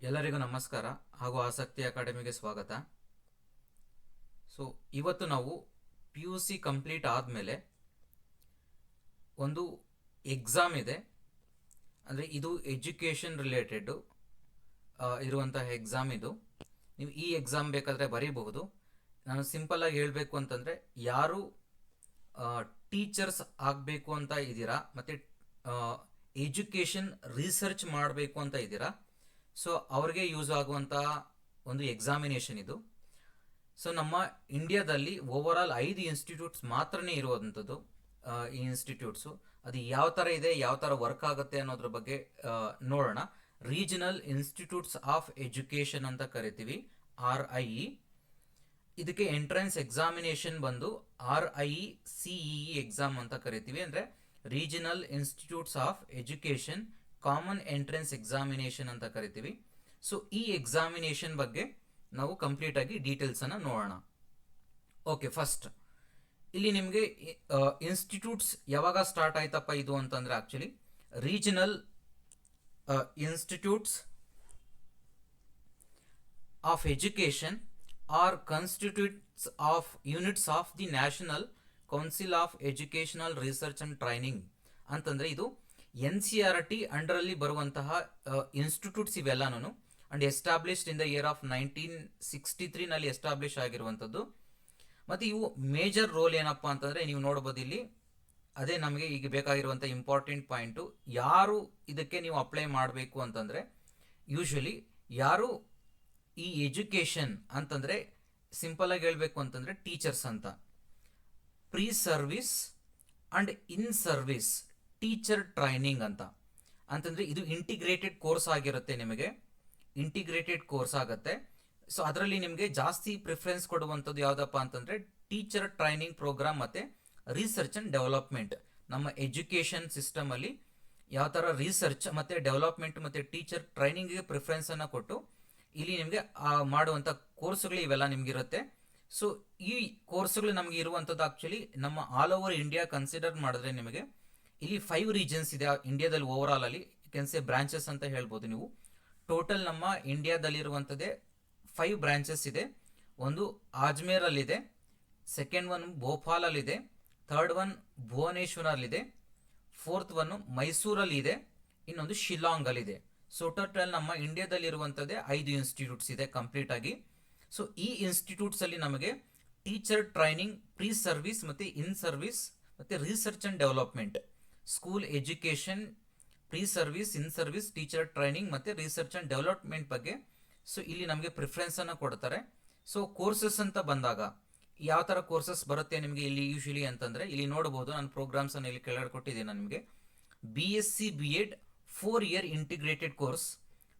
ಎಲ್ಲರಿಗೂ ನಮಸ್ಕಾರ ಹಾಗೂ ಆಸಕ್ತಿ ಅಕಾಡೆಮಿಗೆ ಸ್ವಾಗತ. ಸೊ ಇವತ್ತು ನಾವು ಪಿ ಯು ಸಿ ಕಂಪ್ಲೀಟ್ ಆದಮೇಲೆ ಒಂದು ಎಕ್ಸಾಮ್ ಇದೆ. ಅಂದರೆ ಇದು ಎಜುಕೇಷನ್ ರಿಲೇಟೆಡ್ ಇರುವಂತಹ ಎಕ್ಸಾಮ್ ಇದು. ನೀವು ಈ ಎಕ್ಸಾಮ್ ಬೇಕಾದರೆ ಬರೀಬಹುದು. ನಾನು ಸಿಂಪಲ್ಲಾಗಿ ಹೇಳಬೇಕು ಅಂತಂದರೆ, ಯಾರು ಟೀಚರ್ಸ್ ಆಗಬೇಕು ಅಂತ ಇದ್ದೀರಾ ಮತ್ತು ಎಜುಕೇಷನ್ ರಿಸರ್ಚ್ ಮಾಡಬೇಕು ಅಂತ ಇದ್ದೀರಾ, ಸೊ ಅವ್ರಿಗೆ ಯೂಸ್ ಆಗುವಂತಹ ಒಂದು ಎಕ್ಸಾಮಿನೇಷನ್ ಇದು. ಸೊ ನಮ್ಮ ಇಂಡಿಯಾದಲ್ಲಿ ಓವರಾಲ್ 5 ಇನ್ಸ್ಟಿಟ್ಯೂಟ್ಸ್ ಮಾತ್ರನೇ ಇರುವಂಥದ್ದು. ಈ ಇನ್ಸ್ಟಿಟ್ಯೂಟ್ಸು ಅದು ಯಾವ ಥರ ಇದೆ, ಯಾವ ಥರ ವರ್ಕ್ ಆಗುತ್ತೆ ಅನ್ನೋದ್ರ ಬಗ್ಗೆ ನೋಡೋಣ. ರೀಜನಲ್ ಇನ್ಸ್ಟಿಟ್ಯೂಟ್ಸ್ ಆಫ್ ಎಜುಕೇಷನ್ ಅಂತ ಕರಿತೀವಿ, RIE. ಇದಕ್ಕೆ ಎಂಟ್ರೆನ್ಸ್ ಎಕ್ಸಾಮಿನೇಷನ್ ಬಂದು RIE CEE ಎಕ್ಸಾಮ್ ಅಂತ ಕರಿತೀವಿ. ಅಂದರೆ regional institutes of education common entrance examination ಅಂತ ಕರಿತೀವಿ. ಸೊ ಈ ಎಕ್ಸಾಮಿನೇಷನ್ ಬಗ್ಗೆ ನಾವು ಕಂಪ್ಲೀಟ್ ಆಗಿ ಡೀಟೇಲ್ಸ್ ಅನ್ನ ನೋಡೋಣ. ಓಕೆ, ಫಸ್ಟ್ ಇಲ್ಲಿ ನಿಮಗೆ ಇನ್ಸ್ಟಿಟ್ಯೂಟ್ಸ್ ಯಾವಾಗ ಸ್ಟಾರ್ಟ್ ಆಯ್ತಪ್ಪ ಇದು ಅಂತಂದ್ರೆ, actually regional institutes of education are constitutes of units of the national council of educational research and training ಅಂತಂದ್ರೆ ಇದು NCERT ಅಂಡರಲ್ಲಿ ಬರುವಂತಹ ಇನ್ಸ್ಟಿಟ್ಯೂಟ್ಸ್ ಇವೆಲ್ಲನೂ and established in the year of 1963 ನಲ್ಲಿ ಎಸ್ಟಾಬ್ಲಿಷ್ ಆಗಿರುವಂಥದ್ದು. ಮತ್ತು ಇವು ಮೇಜರ್ ರೋಲ್ ಏನಪ್ಪ ಅಂತಂದರೆ, ನೀವು ನೋಡ್ಬೋದು ಇಲ್ಲಿ, ಅದೇ ನಮಗೆ ಈಗ ಬೇಕಾಗಿರುವಂಥ ಇಂಪಾರ್ಟೆಂಟ್ ಪಾಯಿಂಟು. ಯಾರು ಇದಕ್ಕೆ ನೀವು ಅಪ್ಲೈ ಮಾಡಬೇಕು ಅಂತಂದರೆ, ಯೂಶ್ವಲಿ ಯಾರು ಈ ಎಜುಕೇಷನ್ ಅಂತಂದರೆ ಸಿಂಪಲಾಗಿ ಹೇಳಬೇಕು ಅಂತಂದರೆ ಟೀಚರ್ಸ್ ಅಂತ. Pre service and in service teacher training ಅಂತಂದರೆ ಇದು ಇಂಟಿಗ್ರೇಟೆಡ್ ಕೋರ್ಸ್ ಆಗಿರುತ್ತೆ. ನಿಮಗೆ ಇಂಟಿಗ್ರೇಟೆಡ್ ಕೋರ್ಸ್ ಆಗುತ್ತೆ. ಸೊ ಅದರಲ್ಲಿ ನಿಮಗೆ ಜಾಸ್ತಿ ಪ್ರಿಫರೆನ್ಸ್ ಕೊಡುವಂಥದ್ದು ಯಾವುದಪ್ಪ ಅಂತಂದರೆ ಟೀಚರ್ ಟ್ರೈನಿಂಗ್ ಪ್ರೋಗ್ರಾಮ್ ಮತ್ತು ರಿಸರ್ಚ್ ಆ್ಯಂಡ್ ಡೆವಲಪ್ಮೆಂಟ್. ನಮ್ಮ ಎಜುಕೇಷನ್ ಸಿಸ್ಟಮಲ್ಲಿ ಯಾವ ಥರ ರಿಸರ್ಚ್ ಮತ್ತು ಡೆವಲಪ್ಮೆಂಟ್ ಮತ್ತು ಟೀಚರ್ ಟ್ರೈನಿಂಗಿಗೆ ಪ್ರಿಫರೆನ್ಸನ್ನು ಕೊಟ್ಟು ಇಲ್ಲಿ ನಿಮಗೆ ಮಾಡುವಂಥ ಕೋರ್ಸ್ಗಳು ಇವೆಲ್ಲ ನಿಮಗಿರುತ್ತೆ. ಸೊ ಈ ಕೋರ್ಸ್ಗಳು ನಮಗೆ ಇರುವಂಥದ್ದು ಆ್ಯಕ್ಚುಲಿ ನಮ್ಮ ಆಲ್ ಓವರ್ ಇಂಡಿಯಾ ಕನ್ಸಿಡರ್ ಮಾಡಿದ್ರೆ ನಿಮಗೆ ಇಲ್ಲಿ 5 ರೀಜನ್ಸ್ ಇದೆ ಇಂಡಿಯಾದಲ್ಲಿ. ಓವರಾಲ್ ಅಲ್ಲಿ ಕ್ಯಾನ್ ಸೇ ಬ್ರಾಂಚಸ್ ಅಂತ ಹೇಳ್ಬೋದು ನೀವು. ಟೋಟಲ್ ನಮ್ಮ ಇಂಡಿಯಾದಲ್ಲಿರುವಂಥದ್ದೇ 5 ಬ್ರಾಂಚಸ್ ಇದೆ. ಒಂದು ಅಜ್ಮೇರಲ್ಲಿದೆ, ಸೆಕೆಂಡ್ ಒನ್ ಭೋಪಾಲಲ್ಲಿದೆ, ಥರ್ಡ್ ಒನ್ ಭುವನೇಶ್ವರಲ್ಲಿದೆ, ಫೋರ್ತ್ ಒನ್ ಮೈಸೂರಲ್ಲಿದೆ, ಇನ್ನೊಂದು ಶಿಲ್ಲಾಂಗಲ್ಲಿದೆ. ಸೊ ಟೋಟಲ್ ನಮ್ಮ ಇಂಡಿಯಾದಲ್ಲಿರುವಂಥದ್ದೇ 5 ಇನ್ಸ್ಟಿಟ್ಯೂಟ್ಸ್ ಇದೆ ಕಂಪ್ಲೀಟ್ ಆಗಿ. ಸೊ ಈ ಇನ್ಸ್ಟಿಟ್ಯೂಟ್ಸ್ ಅಲ್ಲಿ ನಮಗೆ ಟೀಚರ್ ಟ್ರೈನಿಂಗ್, ಪ್ರೀ ಸರ್ವಿಸ್ ಮತ್ತು ಇನ್ ಸರ್ವಿಸ್ ಮತ್ತು research and development, school education, pre service, in service, teacher training ಮತ್ತು ರಿಸರ್ಚ್ ಆ್ಯಂಡ್ ಡೆವಲಪ್ಮೆಂಟ್ ಬಗ್ಗೆ ಸೊ ಇಲ್ಲಿ ನಮಗೆ ಪ್ರಿಫರೆನ್ಸನ್ನು ಕೊಡ್ತಾರೆ. ಸೊ ಕೋರ್ಸಸ್ ಅಂತ ಬಂದಾಗ ಯಾವ ಥರ ಕೋರ್ಸಸ್ ಬರುತ್ತೆ ನಿಮಗೆ ಇಲ್ಲಿ ಯೂಶಲಿ ಅಂತಂದರೆ, ಇಲ್ಲಿ ನೋಡ್ಬೋದು ನಾನು ಪ್ರೋಗ್ರಾಮ್ಸನ್ನು ಇಲ್ಲಿ ಕೆಳಗಡೆ ಕೊಟ್ಟಿದ್ದೀನಿ ನಿಮಗೆ. BSc B.Ed 4 year integrated course,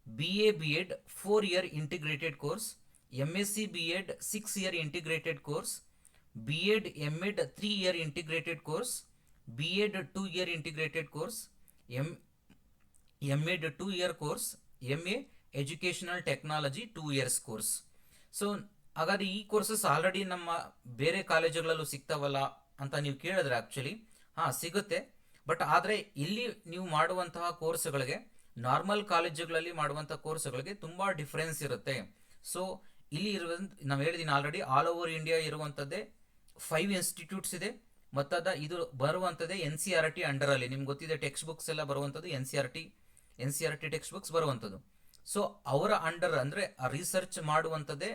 BA B.Ed 4 year integrated course, MSc B.Ed 6 year integrated course, B.Ed M.Ed 3 year integrated course, B.Ed 2 year integrated course, M.Ed 2 year course, MA educational technology 2 years course. So ಹಾಗಾದ್ರೆ ಈ courses already ನಮ್ಮ ಬೇರೆ ಕಾಲೇಜುಗಳಲ್ಲೂ ಸಿಗ್ತಾವಲ್ಲ ಅಂತ ನೀವು ಕೇಳಿದ್ರೆ, actually ಸಿಗುತ್ತೆ. But ಆದರೆ ಇಲ್ಲಿ ನೀವು ಮಾಡುವಂತಹ ಕೋರ್ಸ್ಗಳಿಗೆ ನಾರ್ಮಲ್ ಕಾಲೇಜುಗಳಲ್ಲಿ ಮಾಡುವಂಥ ಕೋರ್ಸ್ಗಳಿಗೆ ತುಂಬ ಡಿಫ್ರೆನ್ಸ್ ಇರುತ್ತೆ. ಸೊ ಇಲ್ಲಿ ನಾವು ಹೇಳಿದ್ದೀನಿ ಆಲ್ರೆಡಿ ಆಲ್ ಓವರ್ ಇಂಡಿಯಾ ಇರುವಂಥದ್ದೇ 5 ಇನ್ಸ್ಟಿಟ್ಯೂಟ್ಸ್ ಇದೆ. ಮತ್ತದ ಇದು ಬರುವಂಥದ್ದೇ NCERT ಅಂಡರಲ್ಲಿ. ನಿಮ್ಗೆ ಗೊತ್ತಿದೆ ಟೆಕ್ಸ್ಟ್ ಬುಕ್ಸ್ ಎಲ್ಲ ಬರುವಂಥದ್ದು NCERT ಟೆಕ್ಸ್ಟ್ ಬುಕ್ಸ್ ಬರುವಂಥದ್ದು. ಸೊ ಅವರ ಅಂಡರ್ ಅಂದರೆ ಆ ರಿಸರ್ಚ್ ಮಾಡುವಂಥದ್ದೇ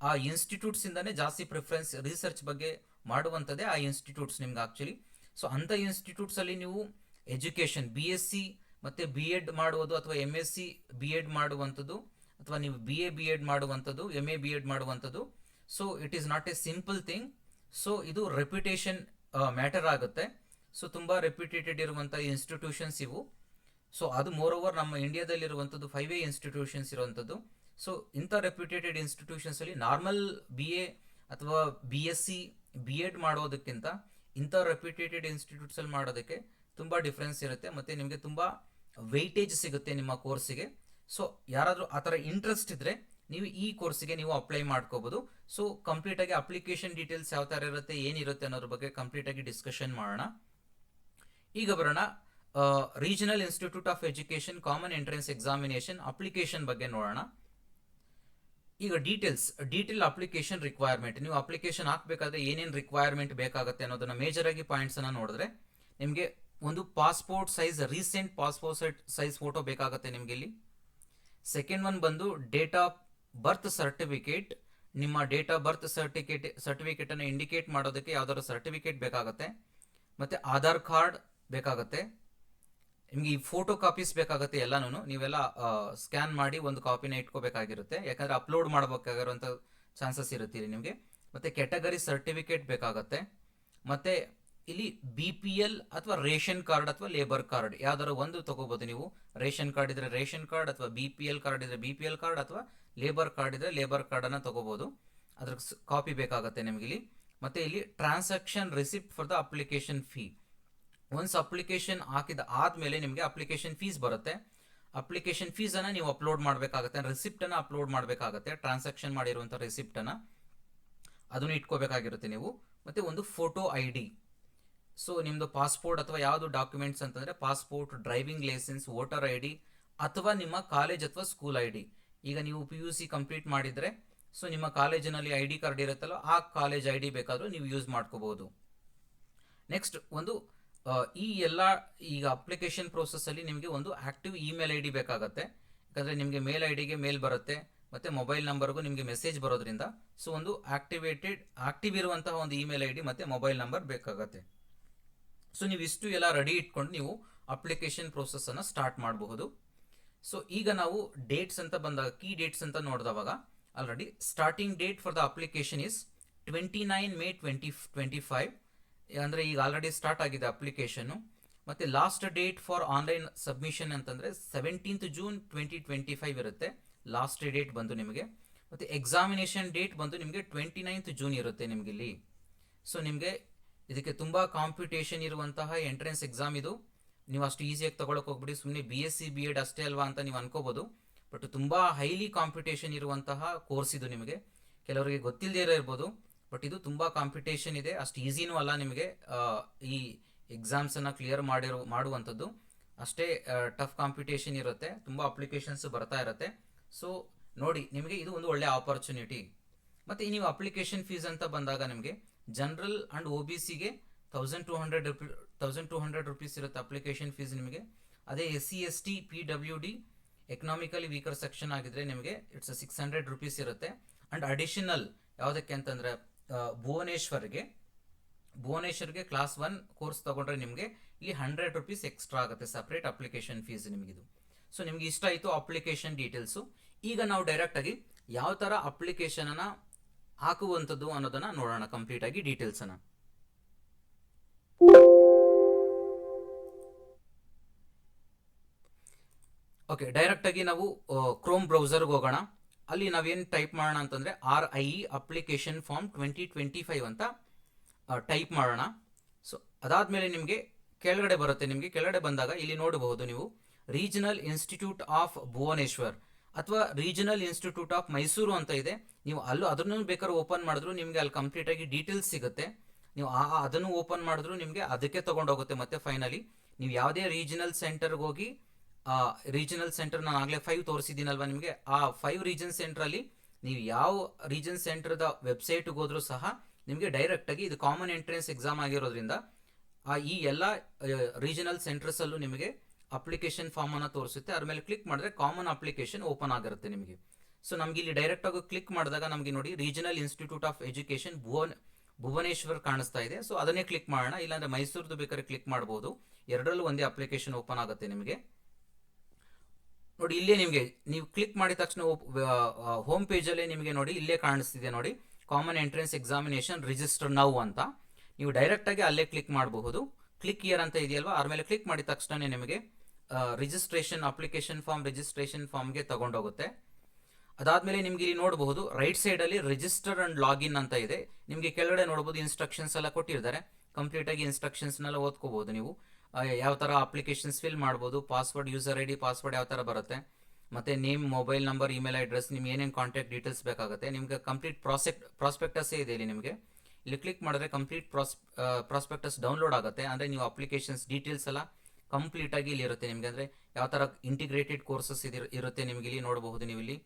ಆ ಇನ್ಸ್ಟಿಟ್ಯೂಟ್ಸಿಂದನೇ ಜಾಸ್ತಿ ಪ್ರಿಫರೆನ್ಸ್ ರಿಸರ್ಚ್ ಬಗ್ಗೆ ಮಾಡುವಂಥದ್ದೇ ಆ ಇನ್ಸ್ಟಿಟ್ಯೂಟ್ಸ್ ನಿಮ್ಗೆ ಆ್ಯಕ್ಚುಲಿ. ಸೊ ಅಂಥ ಇನ್ಸ್ಟಿಟ್ಯೂಟ್ಸಲ್ಲಿ ನೀವು ಎಜುಕೇಷನ್ BSc ಮತ್ತು B.Ed ಮಾಡುವುದು, ಅಥವಾ MSc B.Ed ಮಾಡುವಂಥದ್ದು, ಅಥವಾ ನೀವು BA B.Ed ಮಾಡುವಂಥದ್ದು, MA B.Ed ಮಾಡುವಂಥದ್ದು. So it is not A simple thing. So ಇದು ರೆಪ್ಯುಟೇಷನ್ ಮ್ಯಾಟರ್ ಆಗುತ್ತೆ. ಸೊ ತುಂಬ ರೆಪ್ಯುಟೇಟೆಡ್ ಇರುವಂಥ ಇನ್ಸ್ಟಿಟ್ಯೂಷನ್ಸ್ ಇವು. ಸೊ ಅದು ಮೋರ್ ಓವರ್ ನಮ್ಮ ಇಂಡಿಯಾದಲ್ಲಿರುವಂಥದ್ದು 5 ಇನ್ಸ್ಟಿಟ್ಯೂಷನ್ಸ್ ಇರುವಂಥದ್ದು. ಸೊ ಇಂಥ ರೆಪ್ಯುಟೇಟೆಡ್ ಇನ್ಸ್ಟಿಟ್ಯೂಷನ್ಸಲ್ಲಿ ನಾರ್ಮಲ್ BA ಅಥವಾ BSc B.Ed ಮಾಡೋದಕ್ಕಿಂತ ಇಂಥ ರೆಪ್ಯುಟೇಟೆಡ್ ಇನ್ಸ್ಟಿಟ್ಯೂಟ್ಸಲ್ಲಿ ಮಾಡೋದಕ್ಕೆ ತುಂಬ ಡಿಫ್ರೆನ್ಸ್ ಇರುತ್ತೆ ಮತ್ತು ನಿಮಗೆ ತುಂಬ ವೆಯ್ಟೇಜ್ ಸಿಗುತ್ತೆ ನಿಮ್ಮ ಕೋರ್ಸಿಗೆ. ಸೊ ಯಾರಾದರೂ ಆ ಥರ ಇಂಟ್ರೆಸ್ಟ್ ಇದ್ದರೆ ನೀವು ಈ ಕೋರ್ಸಿಗೆ ನೀವು ಅಪ್ಲೈ ಮಾಡ್ಕೋಬೋದು. ಸೊ ಕಂಪ್ಲೀಟಾಗಿ ಅಪ್ಲಿಕೇಶನ್ ಡೀಟೇಲ್ಸ್ ಯಾವ ಥರ ಇರುತ್ತೆ, ಏನಿರುತ್ತೆ ಅನ್ನೋದ್ರ ಬಗ್ಗೆ ಕಂಪ್ಲೀಟಾಗಿ ಡಿಸ್ಕಷನ್ ಮಾಡೋಣ. ಈಗ ಬರೋಣ regional institute of education common entrance examination application ಬಗ್ಗೆ ನೋಡೋಣ. ಈಗ ಡೀಟೇಲ್ ಅಪ್ಲಿಕೇಶನ್ ರಿಕ್ವೈರ್ಮೆಂಟ್, ನೀವು ಅಪ್ಲಿಕೇಶನ್ ಹಾಕಬೇಕಾದ್ರೆ ಏನೇನು ರಿಕ್ವೈರ್ಮೆಂಟ್ ಬೇಕಾಗುತ್ತೆ ಅನ್ನೋದನ್ನ ಮೇಜರ್ ಆಗಿ ಪಾಯಿಂಟ್ಸ್ ಅನ್ನ ನೋಡಿದ್ರೆ, ನಿಮಗೆ ಒಂದು passport size recent passport size photo ಬೇಕಾಗುತ್ತೆ ನಿಮಗೆ ಇಲ್ಲಿ. ಸೆಕೆಂಡ್ ಒನ್ ಬಂದು ಡೇಟ್ ಆಫ್ ಬರ್ತ್ ಸರ್ಟಿಫಿಕೇಟ್, ನಿಮ್ಮ ಡೇಟ್ ಆಫ್ ಬರ್ತ್ ಸರ್ಟಿಫಿಕೇಟ್ ಅನ್ನು ಇಂಡಿಕೇಟ್ ಮಾಡೋದಕ್ಕೆ ಯಾವ್ದಾದ್ರು ಸರ್ಟಿಫಿಕೇಟ್ ಬೇಕಾಗುತ್ತೆ. ಮತ್ತೆ ಆಧಾರ್ ಕಾರ್ಡ್ ಬೇಕಾಗುತ್ತೆ ನಿಮಗೆ. ಈ ಫೋಟೋ ಕಾಪೀಸ್ ಬೇಕಾಗುತ್ತೆ ಎಲ್ಲಾನು, ನೀವೆಲ್ಲ ಸ್ಕ್ಯಾನ್ ಮಾಡಿ ಒಂದು ಕಾಪಿನ ಇಟ್ಕೋಬೇಕಾಗಿರುತ್ತೆ, ಯಾಕಂದ್ರೆ ಅಪ್ಲೋಡ್ ಮಾಡಬೇಕಾಗಿರುವಂತ ಚಾನ್ಸಸ್ ಇರುತ್ತೆ ಇಲ್ಲಿ ನಿಮಗೆ. ಮತ್ತೆ ಕ್ಯಾಟಗರಿ ಸರ್ಟಿಫಿಕೇಟ್ ಬೇಕಾಗುತ್ತೆ. ಮತ್ತೆ ಇಲ್ಲಿ BPL ಅಥವಾ ರೇಷನ್ ಕಾರ್ಡ್ ಅಥವಾ ಲೇಬರ್ ಕಾರ್ಡ್ ಯಾವ್ದಾರು ಒಂದು ತಗೋಬಹುದು ನೀವು. ರೇಷನ್ ಕಾರ್ಡ್ ಇದ್ರೆ ರೇಷನ್ ಕಾರ್ಡ್, ಅಥವಾ BPL ಕಾರ್ಡ್ ಇದ್ರೆ BPL ಕಾರ್ಡ್, ಅಥವಾ ಲೇಬರ್ ಕಾರ್ಡ್ ಇದ್ರೆ ಲೇಬರ್ ಕಾರ್ಡ್ ಅನ್ನ ತಗೋಬಹುದು. ಅದ್ರ ಕಾಪಿ ಬೇಕಾಗುತ್ತೆ ನಿಮಗೆ ಇಲ್ಲಿ. ಮತ್ತೆ ಇಲ್ಲಿ transaction receipt for the application fee. Once application ಹಾಕಿದ ಆದ್ಮೇಲೆ ನಿಮಗೆ ಅಪ್ಲಿಕೇಶನ್ ಫೀಸ್ ಬರುತ್ತೆ. ಅಪ್ಲಿಕೇಶನ್ ಫೀಸ್ ಅನ್ನ ನೀವು ಅಪ್ಲೋಡ್ ಮಾಡಬೇಕಾಗುತ್ತೆ, ರಿಸಿಪ್ಟ್ ಅನ್ನ ಅಪ್ಲೋಡ್ ಮಾಡಬೇಕಾಗುತ್ತೆ, ಟ್ರಾನ್ಸಾಕ್ಷನ್ ಮಾಡಿರುವಂತ ರಿಸಿಪ್ಟ್ ಅನ್ನ ಅದನ್ನು ಇಟ್ಕೋಬೇಕಾಗಿರುತ್ತೆ ನೀವು. ಮತ್ತೆ ಒಂದು ಫೋಟೋ ID. ಸೊ ನಿಮ್ದು ಪಾಸ್ಪೋರ್ಟ್ ಅಥವಾ ಯಾವುದು ಡಾಕ್ಯುಮೆಂಟ್ಸ್ ಅಂತಂದ್ರೆ passport, driving licence, voter ID, ಅಥವಾ ನಿಮ್ಮ ಕಾಲೇಜ್ ಅಥವಾ ಸ್ಕೂಲ್ ID. ಈಗ ನೀವು PUC ಕಂಪ್ಲೀಟ್ ಮಾಡಿದ್ರೆ ಸೊ ನಿಮ್ಮ ಕಾಲೇಜಿನಲ್ಲಿ ID ಕಾರ್ಡ್ ಇರುತ್ತಲ್ಲ, ಆ ಕಾಲೇಜ್ ID ಬೇಕಾದ್ರೂ ನೀವು ಯೂಸ್ ಮಾಡ್ಕೋಬಹುದು. ನೆಕ್ಸ್ಟ್ ಒಂದು ಈ ಎಲ್ಲ ಈಗ ಅಪ್ಲಿಕೇಶನ್ ಪ್ರೋಸೆಸ್ ಅಲ್ಲಿ ನಿಮಗೆ ಒಂದು ಆಕ್ಟಿವ್ ಇಮೇಲ್ ID ಬೇಕಾಗುತ್ತೆ, ಯಾಕಂದ್ರೆ ನಿಮಗೆ ಮೇಲ್ ಐಡಿಗೆ ಮೇಲ್ ಬರುತ್ತೆ, ಮತ್ತೆ ಮೊಬೈಲ್ ನಂಬರ್ಗೂ ನಿಮಗೆ ಮೆಸೇಜ್ ಬರೋದ್ರಿಂದ. ಸೊ ಒಂದು ಆಕ್ಟಿವ್ ಇರುವಂತಹ ಒಂದು ಇಮೇಲ್ ID ಮತ್ತೆ ಮೊಬೈಲ್ ನಂಬರ್ ಬೇಕಾಗುತ್ತೆ. ಸೊ ನೀವು ಇಷ್ಟು ಎಲ್ಲ ರೆಡಿ ಇಟ್ಕೊಂಡು ನೀವು ಅಪ್ಲಿಕೇಶನ್ ಪ್ರೋಸೆಸ್ ಅನ್ನ ಸ್ಟಾರ್ಟ್ ಮಾಡಬಹುದು. ಸೊ ಈಗ ನಾವು ಡೇಟ್ಸ್ ಅಂತ ಬಂದಾಗ, ಕೀ ಡೇಟ್ಸ್ ಅಂತ ನೋಡಿದವಾಗ already starting date for the application is 29 May 2025, ಅಂದ್ರೆ ಈಗ ಆಲ್ರೆಡಿ ಸ್ಟಾರ್ಟ್ ಆಗಿದೆ ಅಪ್ಲಿಕೇಶನ್. ಮತ್ತೆ last date for online submission ಅಂತಂದ್ರೆ 17th June 2025 ಇರುತ್ತೆ ಲಾಸ್ಟ್ ಡೇಟ್ ಬಂದು ನಿಮಗೆ. ಮತ್ತೆ ಎಕ್ಸಾಮಿನೇಷನ್ ಡೇಟ್ ಬಂದು ನಿಮಗೆ 29th June ಇರುತ್ತೆ ನಿಮ್ಗೆ ಇಲ್ಲಿ. ಸೊ ನಿಮಗೆ ಇದಕ್ಕೆ ತುಂಬಾ ಕಾಂಪಿಟೇಷನ್ ಇರುವಂತಹ ಎಂಟ್ರೆನ್ಸ್ ಎಕ್ಸಾಮ್ ಇದು. ನೀವು ಅಷ್ಟು ಈಸಿಯಾಗಿ ತಗೊಳಕ್ ಹೋಗ್ಬಿಡಿ, ಸುಮ್ಮನೆ BSc B.Ed ಅಷ್ಟೇ ಅಲ್ವಾ ಅಂತ ನೀವು ಅನ್ಕೋಬಹುದು. ಬಟ್ ತುಂಬಾ ಹೈಲಿ ಕಾಂಪಿಟೇಷನ್ ಇರುವಂತಹ ಕೋರ್ಸ್ ಇದು. ನಿಮಗೆ ಕೆಲವರಿಗೆ ಗೊತ್ತಿಲ್ಲದೆ ಇರ್ಬೋದು, ಬಟ್ ಇದು ತುಂಬಾ ಕಾಂಪಿಟೇಷನ್ ಇದೆ, ಅಷ್ಟು ಈಸಿನೂ ಅಲ್ಲ ನಿಮಗೆ ಈ ಎಕ್ಸಾಮ್ಸ್ ಅನ್ನ ಕ್ಲಿಯರ್ ಮಾಡುವಂಥದ್ದು. ಅಷ್ಟೇ ಟಫ್ ಕಾಂಪಿಟೇಷನ್ ಇರುತ್ತೆ, ತುಂಬಾ ಅಪ್ಲಿಕೇಶನ್ಸ್ ಬರ್ತಾ ಇರುತ್ತೆ. ಸೊ ನೋಡಿ, ನಿಮಗೆ ಇದು ಒಂದು ಒಳ್ಳೆ ಆಪರ್ಚುನಿಟಿ. ಮತ್ತೆ ನೀವು ಅಪ್ಲಿಕೇಶನ್ ಫೀಸ್ ಅಂತ ಬಂದಾಗ ನಿಮಗೆ ಜನರಲ್ ಅಂಡ್ OBCಗೆ 1200 ರುಪೀಸ್ ಇರುತ್ತೆ ಅಪ್ಲಿಕೇಶನ್ ಫೀಸ್ ನಿಮಗೆ. ಅದೇ SC ST PWD economically weaker section ಆಗಿದ್ರೆ ನಿಮಗೆ ಇಟ್ಸ್ 600 ರುಪೀಸ್ ಇರುತ್ತೆ. ಅಂಡ್ ಅಡಿಷನಲ್ ಯಾವುದಕ್ಕೆ ಅಂತಂದ್ರೆ ಭುವನೇಶ್ವರ್ಗೆ ಕ್ಲಾಸ್ 1 ಕೋರ್ಸ್ ತಗೊಂಡ್ರೆ ನಿಮಗೆ ಇಲ್ಲಿ 100 ರುಪೀಸ್ ಎಕ್ಸ್ಟ್ರಾ ಆಗುತ್ತೆ, ಸಪರೇಟ್ ಅಪ್ಲಿಕೇಶನ್ ಫೀಸ್ ನಿಮಗಿದು. ಸೊ ನಿಮ್ಗೆ ಇಷ್ಟ ಆಯಿತು ಅಪ್ಲಿಕೇಶನ್ ಡೀಟೇಲ್ಸು. ಈಗ ನಾವು ಡೈರೆಕ್ಟ್ ಆಗಿ ಯಾವ ತರ ಅಪ್ಲಿಕೇಶನ್ ಅನ್ನ ಹಾಕುವಂಥದ್ದು ಅನ್ನೋದನ್ನ ನೋಡೋಣ ಕಂಪ್ಲೀಟ್ ಆಗಿ ಡೀಟೇಲ್ಸ್ ಅನ್ನ. ಓಕೆ, ಡೈರೆಕ್ಟ್ ಆಗಿ ನಾವು ಕ್ರೋಮ್ ಬ್ರೌಸರ್ಗೆ ಹೋಗೋಣ. ಅಲ್ಲಿ ನಾವೇನು ಟೈಪ್ ಮಾಡೋಣ ಅಂತಂದ್ರೆ RIE ಅಪ್ಲಿಕೇಶನ್ ಫಾರ್ಮ್ 2025 ಅಂತ ಟೈಪ್ ಮಾಡೋಣ. ಸೊ ಅದಾದ್ಮೇಲೆ ನಿಮಗೆ ಕೆಳಗಡೆ ಬರುತ್ತೆ. ನಿಮಗೆ ಕೆಳಗಡೆ ಬಂದಾಗ ಇಲ್ಲಿ ನೋಡಬಹುದು ನೀವು ರೀಜನಲ್ ಇನ್ಸ್ಟಿಟ್ಯೂಟ್ ಆಫ್ ಭುವನೇಶ್ವರ್ ಅಥವಾ ರೀಜನಲ್ ಇನ್ಸ್ಟಿಟ್ಯೂಟ್ ಆಫ್ ಮೈಸೂರು ಅಂತ ಇದೆ. ನೀವು ಅಲ್ಲೂ ಅದನ್ನು ಬೇಕಾದ್ರೆ ಓಪನ್ ಮಾಡಿದ್ರು ನಿಮಗೆ ಅಲ್ಲಿ ಕಂಪ್ಲೀಟ್ ಆಗಿ ಡೀಟೇಲ್ಸ್ ಸಿಗುತ್ತೆ. ನೀವು ಅದನ್ನು ಓಪನ್ ಮಾಡಿದ್ರು ನಿಮಗೆ ಅದಕ್ಕೆ ತಗೊಂಡೋಗುತ್ತೆ. ಮತ್ತೆ ಫೈನಲಿ ನೀವು ಯಾವುದೇ ರೀಜನಲ್ ಸೆಂಟರ್ಗೆ ಹೋಗಿ, ರೀಜನಲ್ ಸೆಂಟರ್ ನಾನು ಆಗಲೇ 5 ತೋರಿಸಿದ್ದೀನಲ್ವಾ ನಿಮಗೆ, ಆ 5 ರೀಜನ್ ಸೆಂಟರ್ ಅಲ್ಲಿ ನೀವು ಯಾವ ರೀಜನ್ ಸೆಂಟರ್ದ ವೆಬ್ಸೈಟ್ಗೆ ಹೋದ್ರೂ ಸಹ ನಿಮಗೆ ಡೈರೆಕ್ಟ್ ಆಗಿ ಇದು ಕಾಮನ್ ಎಂಟ್ರೆನ್ಸ್ ಎಕ್ಸಾಮ್ ಆಗಿರೋದ್ರಿಂದ ಈ ಎಲ್ಲ ರೀಜನಲ್ ಸೆಂಟರ್ಸ್ ಅಲ್ಲೂ ನಿಮಗೆ ಅಪ್ಲಿಕೇಶನ್ ಫಾರ್ಮ್ ಅನ್ನ ತೋರಿಸುತ್ತೆ. ಅದ್ರ ಮೇಲೆ ಕ್ಲಿಕ್ ಮಾಡಿದ್ರೆ ಕಾಮನ್ ಅಪ್ಲಿಕೇಶನ್ ಓಪನ್ ಆಗಿರುತ್ತೆ ನಿಮಗೆ. ಸೊ ನಮ್ಗೆ ಇಲ್ಲಿ ಡೈರೆಕ್ಟ್ ಆಗಿ ಕ್ಲಿಕ್ ಮಾಡಿದಾಗ ನಮಗೆ ನೋಡಿ regional institute of education Bhubaneswar ಕಾಣಿಸ್ತಾ ಇದೆ. ಸೊ ಅದನ್ನೇ ಕ್ಲಿಕ್ ಮಾಡೋಣ, ಇಲ್ಲಾಂದ್ರೆ ಮೈಸೂರ್ದು ಬೇಕಾದ್ರೆ ಕ್ಲಿಕ್ ಮಾಡಬಹುದು. ಎರಡರಲ್ಲೂ ಒಂದೇ ಅಪ್ಲಿಕೇಶನ್ ಓಪನ್ ಆಗುತ್ತೆ ನಿಮಗೆ. ನೋಡಿ ಇಲ್ಲೇ ನಿಮಗೆ ನೀವು ಕ್ಲಿಕ್ ಮಾಡಿದ ತಕ್ಷಣ ಹೋಮ್ ಪೇಜ್ ಅಲ್ಲೇ ನಿಮಗೆ ನೋಡಿ ಇಲ್ಲೇ ಕಾಣಿಸ್ತಿದೆ ನೋಡಿ common entrance examination register now ಅಂತ. ನೀವು ಡೈರೆಕ್ಟ್ ಆಗಿ ಅಲ್ಲೇ ಕ್ಲಿಕ್ ಮಾಡಬಹುದು. ಕ್ಲಿಕ್ ಹಿಯರ್ ಅಂತ ಇದೆಯಲ್ವಾ, ಅದ್ರ ಮೇಲೆ ಕ್ಲಿಕ್ ಮಾಡಿದ ತಕ್ಷಣ ನಿಮಗೆ ರಿಜಿಸ್ಟ್ರೇಷನ್ ಅಪ್ಲಿಕೇಶನ್ ಫಾರ್ಮ್ ರಿಜಿಸ್ಟ್ರೇಷನ್ ಫಾರ್ಮ್ಗೆ ತಗೊಂಡೋಗುತ್ತೆ. ಅದಾದ್ಮೇಲೆ ನಿಮ್ಗೆ ಇಲ್ಲಿ ನೋಡಬಹುದು ರೈಟ್ ಸೈಡ್ ಅಲ್ಲಿ ರಿಜಿಸ್ಟರ್ ಅಂಡ್ ಲಾಗಿನ್ ಅಂತ ಇದೆ. ನಿಮಗೆ ಕೆಳಗಡೆ ನೋಡಬಹುದು ಇನ್ಸ್ಟ್ರಕ್ಷನ್ಸ್ ಎಲ್ಲ ಕೊಟ್ಟಿರ್ತಾರೆ. ಕಂಪ್ಲೀಟ್ ಆಗಿ ಇನ್ಸ್ಟ್ರಕ್ಷನ್ಸ್ ನೆಲ್ಲ ಓದ್ಕೋಬಹುದು ನೀವು. ಯಾವ ತರ ಅಪ್ಲಿಕೇಶನ್ಸ್ ಫಿಲ್ ಮಾಡಬಹುದು, ಪಾಸ್ವರ್ಡ್ ಯೂಸರ್ ID ಪಾಸ್ವರ್ಡ್ ಯಾವ ತರ ಬರುತ್ತೆ, ಮತ್ತೆ name mobile number email address ನಿಮ್ಗೆ ಏನೇನು ಕಾಂಟ್ಯಾಕ್ಟ್ ಡೀಟೇಲ್ಸ್ ಬೇಕಾಗುತ್ತೆ. ನಿಮ್ಗೆ ಕಂಪ್ಲೀಟ್ ಪ್ರಾಸ್ಪೆಕ್ಟಸ್ ಇದೆ ಇಲ್ಲಿ. ನಿಮಗೆ ಇಲ್ಲಿ ಕ್ಲಿಕ್ ಮಾಡಿದ್ರೆ ಕಂಪ್ಲೀಟ್ ಪ್ರಾಸ್ಪೆಕ್ಟಸ್ ಡೌನ್ಲೋಡ್ ಆಗುತ್ತೆ. ಅಂದ್ರೆ ನೀವು ಅಪ್ಲಿಕೇಶನ್ಸ್ ಡೀಟೇಲ್ಸ್ ಎಲ್ಲ ಕಂಪ್ಲೀಟಾಗಿ ಇಲ್ಲಿ ಇರುತ್ತೆ ನಿಮಗೆ. ಅಂದರೆ ಯಾವ ಥರ ಇಂಟಿಗ್ರೇಟೆಡ್ ಕೋರ್ಸಸ್ ಇರುತ್ತೆ ನಿಮಗೆ ಇಲ್ಲಿ ನೋಡಬಹುದು. ನೀವು ಇಲ್ಲಿ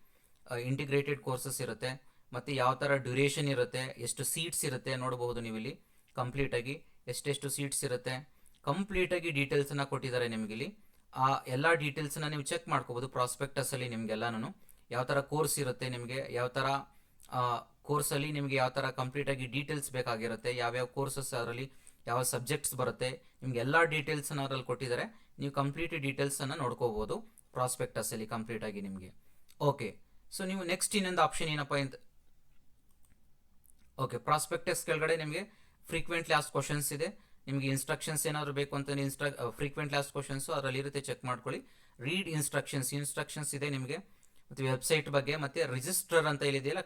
ಇಂಟಿಗ್ರೇಟೆಡ್ ಕೋರ್ಸಸ್ ಇರುತ್ತೆ, ಮತ್ತು ಯಾವ ಥರ ಡ್ಯೂರೇಷನ್ ಇರುತ್ತೆ, ಎಷ್ಟು ಸೀಟ್ಸ್ ಇರುತ್ತೆ ನೋಡಬಹುದು ನೀವು ಇಲ್ಲಿ. ಕಂಪ್ಲೀಟಾಗಿ ಎಷ್ಟೆಷ್ಟು ಸೀಟ್ಸ್ ಇರುತ್ತೆ ಕಂಪ್ಲೀಟಾಗಿ ಡೀಟೇಲ್ಸನ್ನು ಕೊಟ್ಟಿದ್ದಾರೆ ನಿಮಗಿಲ್ಲಿ. ಆ ಎಲ್ಲ ಡೀಟೇಲ್ಸನ್ನ ನೀವು ಚೆಕ್ ಮಾಡ್ಕೋಬೋದು ಪ್ರಾಸ್ಪೆಕ್ಟಸಲ್ಲಿ ನಿಮಗೆಲ್ಲನೂ. ಯಾವ ಥರ ಕೋರ್ಸ್ ಇರುತ್ತೆ ನಿಮಗೆ, ಯಾವ ಥರ ಕೋರ್ಸಲ್ಲಿ ನಿಮಗೆ ಯಾವ ಥರ ಕಂಪ್ಲೀಟಾಗಿ ಡೀಟೇಲ್ಸ್ ಬೇಕಾಗಿರುತ್ತೆ, ಯಾವ್ಯಾವ ಕೋರ್ಸಸ್ ಅದರಲ್ಲಿ ಯಾವ ಸಬ್ಜೆಕ್ಟ್ಸ್ ಬರುತ್ತೆ, ನಿಮ್ಗೆ ಎಲ್ಲ ಡೀಟೇಲ್ಸನ್ನು ಅದರಲ್ಲಿ ಕೊಟ್ಟಿದ್ದಾರೆ. ನೀವು ಕಂಪ್ಲೀಟ್ ಡೀಟೇಲ್ಸನ್ನು ನೋಡ್ಕೋಬೋದು ಪ್ರಾಸ್ಪೆಕ್ಟಸಲ್ಲಿ ಕಂಪ್ಲೀಟಾಗಿ ನಿಮಗೆ. ಓಕೆ, ಸೊ ನೀವು ನೆಕ್ಸ್ಟ್ ಇನ್ನೊಂದು ಆಪ್ಷನ್ ಏನಪ್ಪ ಅಂತ, ಓಕೆ, ಪ್ರಾಸ್ಪೆಕ್ಟಸ್ ಕೆಳಗಡೆ ನಿಮಗೆ ಫ್ರೀಕ್ವೆಂಟ್ಲಿ ಆಸ್ಕ್ ಕ್ವಶನ್ಸ್ ಇದೆ. ನಿಮಗೆ ಇನ್ಸ್ಟ್ರಕ್ಷನ್ಸ್ ಏನಾದರೂ ಬೇಕು ಅಂತ ಫ್ರೀಕ್ವೆಂಟ್ಲಿ ಆಸ್ಕ್ ಕ್ವಶನ್ಸು ಅದರಲ್ಲಿ ಇರುತ್ತೆ, ಚೆಕ್ ಮಾಡ್ಕೊಳ್ಳಿ. ರೀಡ್ ಇನ್ಸ್ಟ್ರಕ್ಷನ್ಸ್ ಇದೆ ನಿಮಗೆ, ಮತ್ತು ವೆಬ್ಸೈಟ್ ಬಗ್ಗೆ, ಮತ್ತು ರಿಜಿಸ್ಟರ್ ಅಂತ ಇಲ್ಲಿದೆಯಲ್ಲ,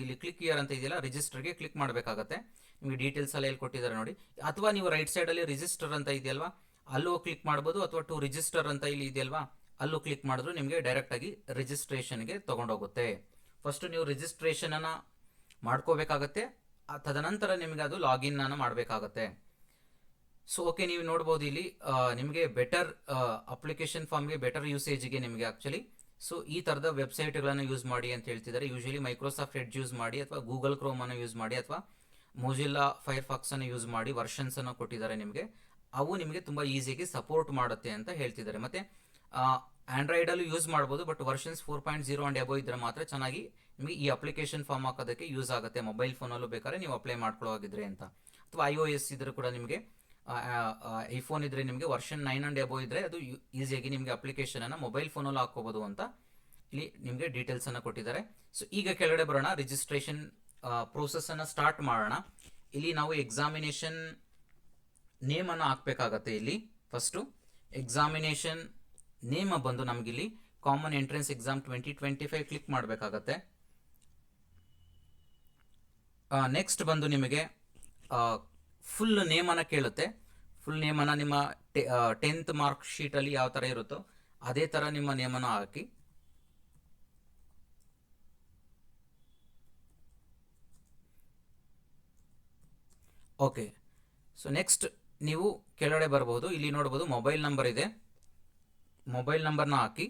ಇಲ್ಲಿ ಕ್ಲಿಕ್ ಇಯರ್ ಅಂತ ಇದೆಯಲ್ಲ, ರಿಜಿಸ್ಟರ್ಗೆ ಕ್ಲಿಕ್ ಮಾಡಬೇಕಾಗತ್ತೆ. ನಿಮಗೆ ಡೀಟೇಲ್ಸ್ ಎಲ್ಲ ಇಲ್ಲಿ ಕೊಟ್ಟಿದ್ದಾರೆ ನೋಡಿ. ಅಥವಾ ನೀವು ರೈಟ್ ಸೈಡಲ್ಲಿ ರಿಜಿಸ್ಟರ್ ಅಂತ ಇದೆಯಲ್ವಾ, ಅಲ್ಲೂ ಕ್ಲಿಕ್ ಮಾಡ್ಬೋದು, ಅಥವಾ ಟು ರಿಜಿಸ್ಟರ್ ಅಂತ ಇಲ್ಲಿ ಇದೆಯಲ್ವಾ, ಅಲ್ಲೂ ಕ್ಲಿಕ್ ಮಾಡಿದ್ರು ನಿಮಗೆ ಡೈರೆಕ್ಟಾಗಿ ರಿಜಿಸ್ಟ್ರೇಷನ್ಗೆ ತೊಗೊಂಡೋಗುತ್ತೆ. ಫಸ್ಟು ನೀವು ರಿಜಿಸ್ಟ್ರೇಷನನ್ನು ಮಾಡ್ಕೋಬೇಕಾಗತ್ತೆ, ತದನಂತರ ನಿಮಗೆ ಅದು ಲಾಗಿನ್ ಅನ್ನು ಮಾಡಬೇಕಾಗತ್ತೆ. ಸೊ ಓಕೆ, ನೀವು ನೋಡ್ಬೋದು ಇಲ್ಲಿ ನಿಮಗೆ ಬೆಟರ್ ಅಪ್ಲಿಕೇಶನ್ ಫಾರ್ಮ್ಗೆ, ಬೆಟರ್ ಯೂಸೇಜ್ಗೆ ನಿಮಗೆ ಆ್ಯಕ್ಚುಲಿ ಸೊ ಈ ಥರದ ವೆಬ್ಸೈಟ್ಗಳನ್ನು ಯೂಸ್ ಮಾಡಿ ಅಂತ ಹೇಳ್ತಿದ್ದಾರೆ. ಯೂಶಲಿ ಮೈಕ್ರೋಸಾಫ್ಟ್ ಎಡ್ಜ್ ಯೂಸ್ ಮಾಡಿ, ಅಥವಾ ಗೂಗಲ್ ಕ್ರೋಮನ್ನು ಯೂಸ್ ಮಾಡಿ, ಅಥವಾ ಮೊಜಿಲ್ಲಾ ಫೈರ್ಫಾಕ್ಸನ್ನು ಯೂಸ್ ಮಾಡಿ ವರ್ಷನ್ಸನ್ನು ಕೊಟ್ಟಿದ್ದಾರೆ ನಿಮಗೆ. ಅವು ನಿಮಗೆ ತುಂಬ ಈಸಿಯಾಗಿ ಸಪೋರ್ಟ್ ಮಾಡುತ್ತೆ ಅಂತ ಹೇಳ್ತಿದ್ದಾರೆ. ಮತ್ತು ಆ್ಯಂಡ್ರಾಯ್ಡಲ್ಲೂ ಯೂಸ್ ಮಾಡ್ಬೋದು, ಬಟ್ ವರ್ಷನ್ಸ್ 4.0 ಆ್ಯಂಡ್ ಎಬೋ ಇದ್ದರೆ ಮಾತ್ರ ಚೆನ್ನಾಗಿ ನಿಮಗೆ ಈ ಅಪ್ಲಿಕೇಶನ್ ಫಾರ್ಮ್ ಹಾಕೋದಕ್ಕೆ ಯೂಸ್ ಆಗುತ್ತೆ. ಮೊಬೈಲ್ ಫೋನಲ್ಲೂ ಬೇಕಾದ್ರೆ ನೀವು ಅಪ್ಲೈ ಮಾಡ್ಕೊಳ್ಳೋಗಿದ್ರೆ ಅಂತ. ಅಥವಾ iOS ಇದ್ರೂ ಕೂಡ ನಿಮಗೆ, ಐಫೋನ್ ಇದ್ದರೆ ನಿಮಗೆ ವರ್ಷನ್ 9 ಆ್ಯಂಡ್ ಎಬೋ ಇದ್ದರೆ ಅದು ಈಸಿಯಾಗಿ ನಿಮಗೆ ಅಪ್ಲಿಕೇಶನನ್ನು ಮೊಬೈಲ್ ಫೋನಲ್ಲಿ ಹಾಕ್ಕೋಬೋದು ಅಂತ ಇಲ್ಲಿ ನಿಮಗೆ ಡೀಟೇಲ್ಸನ್ನು ಕೊಟ್ಟಿದ್ದಾರೆ. ಸೊ ಈಗ ಕೆಳಗಡೆ ಬರೋಣ, ರಿಜಿಸ್ಟ್ರೇಷನ್ ಪ್ರೋಸೆಸ್ಸನ್ನು ಸ್ಟಾರ್ಟ್ ಮಾಡೋಣ. ಇಲ್ಲಿ ನಾವು ಎಕ್ಸಾಮಿನೇಷನ್ ನೇಮನ್ನು ಹಾಕಬೇಕಾಗತ್ತೆ. ಇಲ್ಲಿ ಫಸ್ಟು ಎಕ್ಸಾಮಿನೇಷನ್ ನೇಮ್ ಬಂದು ನಮಗಿಲ್ಲಿ ಕಾಮನ್ ಎಂಟ್ರೆನ್ಸ್ ಎಕ್ಸಾಮ್ 2025 ಕ್ಲಿಕ್ ಮಾಡಬೇಕಾಗತ್ತೆ. ನೆಕ್ಸ್ಟ್ ಬಂದು ನಿಮಗೆ ಫುಲ್ ನೇಮನ್ನು ಕೇಳುತ್ತೆ. ಫುಲ್ ನೇಮನ್ನು ನಿಮ್ಮ 10th ಮಾರ್ಕ್ ಶೀಟಲ್ಲಿ ಯಾವ ಥರ ಇರುತ್ತೋ ಅದೇ ಥರ ನಿಮ್ಮ ನೇಮನ್ನು ಹಾಕಿ. ಓಕೆ, ಸೊ ನೆಕ್ಸ್ಟ್ ನೀವು ಕೆಳಗಡೆ ಬರ್ಬೋದು, ಇಲ್ಲಿ ನೋಡ್ಬೋದು ಮೊಬೈಲ್ ನಂಬರ್ ಇದೆ, ಮೊಬೈಲ್ ನಂಬರ್ನ ಹಾಕಿ.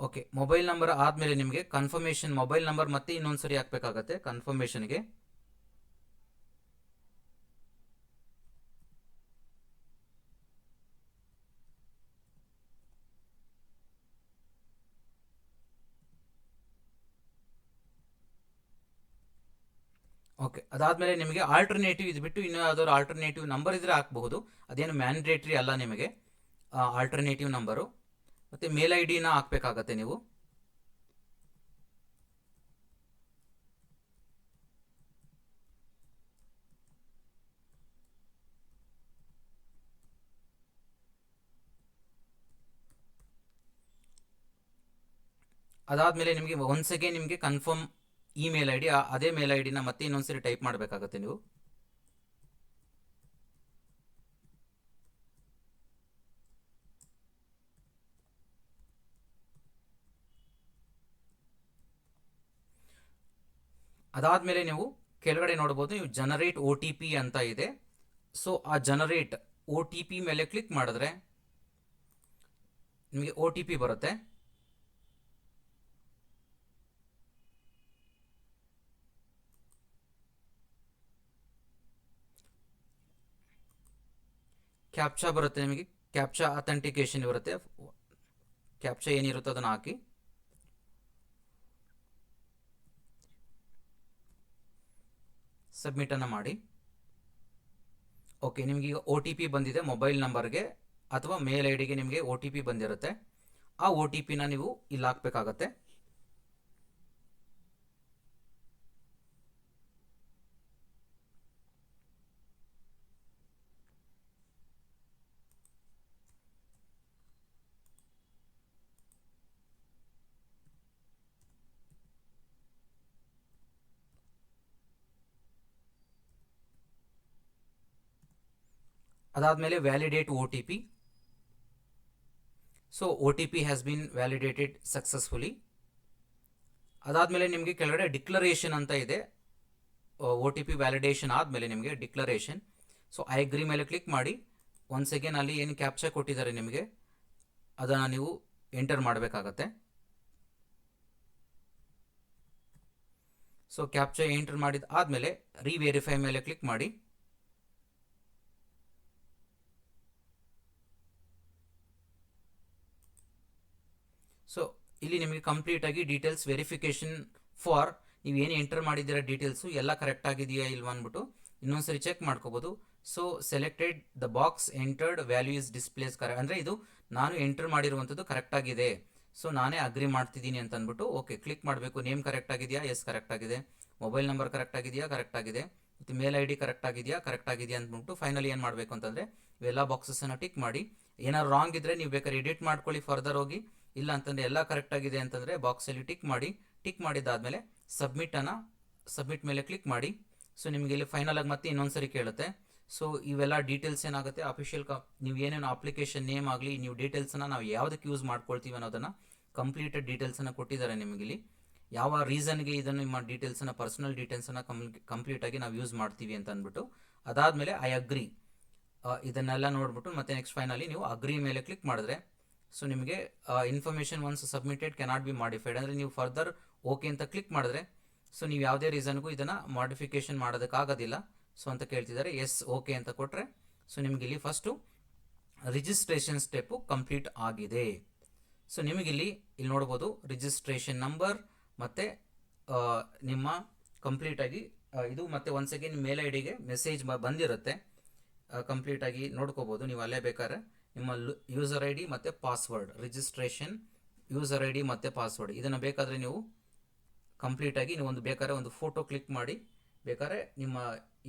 ಓಕೆ, ಮೊಬೈಲ್ ನಂಬರ್ ಆದಮೇಲೆ ನಿಮಗೆ ಕನ್ಫರ್ಮೇಷನ್ ಮೊಬೈಲ್ ನಂಬರ್ ಮತ್ತೆ ಇನ್ನೊಂದ್ಸರಿ ಹಾಕಬೇಕಾಗತ್ತೆ ಕನ್ಫರ್ಮೇಷನ್ಗೆ. ಓಕೆ, ಅದಾದಮೇಲೆ ನಿಮಗೆ ಆಲ್ಟರ್ನೇಟಿವ್ ಇದು ಬಿಟ್ಟು ಇನ್ನೂ ಯಾವ್ದಾದ್ರು ಆಲ್ಟರ್ನೇಟಿವ್ ನಂಬರ್ ಇದ್ದರೆ ಹಾಕಬಹುದು. ಅದೇನು ಮ್ಯಾಂಡೇಟ್ರಿ ಅಲ್ಲ ನಿಮಗೆ ಆಲ್ಟರ್ನೇಟಿವ್ ನಂಬರು. ಮತ್ತು ಮೇಲ್ ಐ ಡಿನ ಹಾಕಬೇಕಾಗತ್ತೆ ನೀವು. ಅದಾದಮೇಲೆ ನಿಮಗೆ ಒನ್ಸ್ ಅಗೇನ್ ನಿಮಗೆ ಕನ್ಫರ್ಮ್ ಇಮೇಲ್ ಐ ಡಿ, ಅದೇ ಮೇಲ್ ಐ ಡಿನ ಮತ್ತೆ ಇನ್ನೊಂದ್ಸರಿ ಟೈಪ್ ಮಾಡಬೇಕಾಗತ್ತೆ ನೀವು. ಅದಾದಮೇಲೆ ನೀವು ಕೆಳಗಡೆ ನೋಡ್ಬೋದು, ನೀವು ಜನರೇಟ್ OTP ಅಂತ ಇದೆ. ಸೊ ಆ ಜನರೇಟ್ OTP ಮೇಲೆ ಕ್ಲಿಕ್ ಮಾಡಿದ್ರೆ ನಿಮಗೆ OTP ಬರುತ್ತೆ. ಕ್ಯಾಪ್ಚಾ ಬರುತ್ತೆ ನಿಮಗೆ, ಕ್ಯಾಪ್ಚಾ ಅಥೆಂಟಿಕೇಶನ್ ಬರುತ್ತೆ. ಕ್ಯಾಪ್ಚಾ ಏನಿರುತ್ತೆ ಅದನ್ನು ಹಾಕಿ. ಸಬ್ಮಿಟನ್ನು ಮಾಡಿ. ಓಕೆ, ನಿಮಗೆ ಈಗ OTP ಬಂದಿದೆ ಮೊಬೈಲ್ ನಂಬರ್ಗೆ ಅಥವಾ ಮೇಲ್ ಐ ಡಿಗೆ ನಿಮಗೆ OTP ಬಂದಿರುತ್ತೆ. ಆ OTPನ ನೀವು ಇಲ್ಲಿ ಹಾಕಬೇಕಾಗತ್ತೆ. ಅದಾದಮೇಲೆ validate OTP. So OTP has been validated successfully. ಅದಾದಮೇಲೆ ನಿಮಗೆ ಕೆಳಗಡೆ ಡಿಕ್ಲರೇಷನ್ ಅಂತ ಇದೆ. OTP ವ್ಯಾಲಿಡೇಷನ್ ಆದಮೇಲೆ ನಿಮಗೆ ಡಿಕ್ಲರೇಷನ್. ಸೊ ಐ ಅಗ್ರಿ ಮೇಲೆ ಕ್ಲಿಕ್ ಮಾಡಿ. ಒನ್ಸ್ ಅಗೇನ್ ಅಲ್ಲಿ ಏನು ಕ್ಯಾಪ್ಚಾ ಕೊಟ್ಟಿದ್ದಾರೆ ನಿಮಗೆ ಅದನ್ನು ನೀವು ಎಂಟರ್ ಮಾಡಬೇಕಾಗತ್ತೆ. ಸೊ ಕ್ಯಾಪ್ಚಾ ಎಂಟರ್ ಮಾಡಿದ ಆದಮೇಲೆ ರಿವೆರಿಫೈ ಮೇಲೆ ಕ್ಲಿಕ್ ಮಾಡಿ. ಸೊ ಇಲ್ಲಿ ನಿಮಗೆ ಕಂಪ್ಲೀಟ್ ಆಗಿ ಡೀಟೇಲ್ಸ್ ವೆರಿಫಿಕೇಶನ್ ಫಾರ್ ನೀವು ಏನು ಎಂಟರ್ ಮಾಡಿದ್ದೀರಾ ಡೀಟೇಲ್ಸು ಎಲ್ಲ ಕರೆಕ್ಟ್ ಆಗಿದೆಯಾ ಇಲ್ವಾ ಅಂದ್ಬಿಟ್ಟು ಇನ್ನೊಂದ್ಸರಿ ಚೆಕ್ ಮಾಡ್ಕೋಬೋದು. So selected the box entered value is displays correct, ಅಂದರೆ ಇದು ನಾನು ಎಂಟರ್ ಮಾಡಿರುವಂಥದ್ದು ಕರೆಕ್ಟ್ ಆಗಿದೆ. ಸೊ ನಾನೇ ಅಗ್ರಿ ಮಾಡ್ತಿದ್ದೀನಿ ಅಂತ ಅಂದ್ಬಿಟ್ಟು ಓಕೆ ಕ್ಲಿಕ್ ಮಾಡಬೇಕು. ನೇಮ್ ಕರೆಕ್ಟ್ ಆಗಿದೆಯಾ, ಎಸ್ ಕರೆಕ್ಟ್ ಆಗಿದೆ. ಮೊಬೈಲ್ ನಂಬರ್ ಕರೆಕ್ಟ್ ಆಗಿದೆಯಾ, ಕರೆಕ್ಟ್ ಆಗಿದೆ. ಮತ್ತು ಮೇಲ್ ID ಕರೆಕ್ಟ್ ಆಗಿದೆಯಾ, ಕರೆಕ್ಟ್ ಆಗಿದೆಯಾ ಅಂದ್ಬಿಟ್ಟು ಫೈನಲಿ ಏನು ಮಾಡಬೇಕು ಅಂತಂದರೆ ಇವೆಲ್ಲ ಬಾಕ್ಸಸ್ಸನ್ನು ಟಿಕ್ ಮಾಡಿ. ಏನಾದ್ರು ರಾಂಗ್ ಇದ್ದರೆ ನೀವು ಬೇಕಾದ್ರೆ ಎಡಿಟ್ ಮಾಡ್ಕೊಳ್ಳಿ ಫರ್ದರ್ ಹೋಗಿ. ಇಲ್ಲ ಅಂತಂದರೆ ಎಲ್ಲ ಕರೆಕ್ಟ್ ಆಗಿದೆ ಅಂತಂದರೆ ಬಾಕ್ಸಲ್ಲಿ ಟಿಕ್ ಮಾಡಿ. ಟಿಕ್ ಮಾಡಿದ್ದಾದಮೇಲೆ ಸಬ್ಮಿಟ್ ಮೇಲೆ ಕ್ಲಿಕ್ ಮಾಡಿ. ಸೊ ನಿಮಗೆ ಇಲ್ಲಿ ಫೈನಲ್ ಆಗಿ ಮತ್ತೆ ಇನ್ನೊಂದು ಸರಿ ಕೇಳುತ್ತೆ. ಸೊ ಇವೆಲ್ಲ ಡೀಟೇಲ್ಸ್ ಏನಾಗುತ್ತೆ ಅಫಿಷಿಯಲ್ ನೀವು ಏನೇನು ಅಪ್ಲಿಕೇಶನ್ ನೇಮ್ ಆಗಲಿ ನೀವು ಡೀಟೇಲ್ಸನ್ನು ನಾವು ಯಾವುದಕ್ಕೆ ಯೂಸ್ ಮಾಡ್ಕೊಳ್ತೀವಿ ಅನ್ನೋದನ್ನು ಕಂಪ್ಲೀಟೆಡ್ ಡೀಟೇಲ್ಸನ್ನು ಕೊಟ್ಟಿದ್ದಾರೆ ನಿಮಗಿಲ್ಲಿ. ಯಾವ ರೀಸನ್ಗೆ ಇದನ್ನು ನಿಮ್ಮ ಡೀಟೇಲ್ಸನ್ನು ಪರ್ಸನಲ್ ಡೀಟೇಲ್ಸನ್ನು ಕಂಪ್ಲೀಟಾಗಿ ನಾವು ಯೂಸ್ ಮಾಡ್ತೀವಿ ಅಂತ ಅಂದ್ಬಿಟ್ಟು ಅದಾದಮೇಲೆ ಐ ಅಗ್ರಿ ಇದನ್ನೆಲ್ಲ ನೋಡ್ಬಿಟ್ಟು ಮತ್ತೆ ನೆಕ್ಸ್ಟ್ ಫೈನಲಿ ನೀವು ಅಗ್ರಿ ಮೇಲೆ ಕ್ಲಿಕ್ ಮಾಡಿದ್ರೆ ಸೊ ನಿಮಗೆ information once submitted cannot be modified, ಅಂದರೆ ನೀವು ಫರ್ದರ್ ಓಕೆ ಅಂತ ಕ್ಲಿಕ್ ಮಾಡಿದ್ರೆ ಸೊ ನೀವು ಯಾವುದೇ ರೀಸನ್ಗೂ ಇದನ್ನು ಮಾಡಿಫಿಕೇಶನ್ ಮಾಡೋದಕ್ಕಾಗೋದಿಲ್ಲ. ಸೊ ಅಂತ ಕೇಳ್ತಿದ್ದಾರೆ. ಎಸ್ ಓಕೆ ಅಂತ ಕೊಟ್ಟರೆ ಸೊ ನಿಮಗೆ ಇಲ್ಲಿ ಫಸ್ಟು ರಿಜಿಸ್ಟ್ರೇಷನ್ ಸ್ಟೆಪ್ಪು ಕಂಪ್ಲೀಟ್ ಆಗಿದೆ. ಸೊ ನಿಮಗಿಲ್ಲಿ ನೋಡ್ಬೋದು ರಿಜಿಸ್ಟ್ರೇಷನ್ ನಂಬರ್ ಮತ್ತು ನಿಮ್ಮ ಕಂಪ್ಲೀಟಾಗಿ ಇದು ಮತ್ತು ಒನ್ಸ್ ಅಗೇನ್ ಮೇಲ್ ಐಡಿಗೆ ಮೆಸೇಜ್ ಬಂದಿರುತ್ತೆ. ಕಂಪ್ಲೀಟಾಗಿ ನೋಡ್ಕೋಬೋದು ನೀವು ಅಲ್ಲೇ ಬೇಕಾದ್ರೆ ನಿಮ್ಮ ಯೂಸರ್ ID ಮತ್ತು ಪಾಸ್ವರ್ಡ್, ರಿಜಿಸ್ಟ್ರೇಷನ್ ಯೂಸರ್ ID ಮತ್ತು ಪಾಸ್ವರ್ಡ್ ಇದನ್ನು ಬೇಕಾದರೆ ನೀವು ಕಂಪ್ಲೀಟಾಗಿ ನೀವು ಬೇಕಾದ್ರೆ ಒಂದು ಫೋಟೋ ಕ್ಲಿಕ್ ಮಾಡಿ ಬೇಕಾದ್ರೆ ನಿಮ್ಮ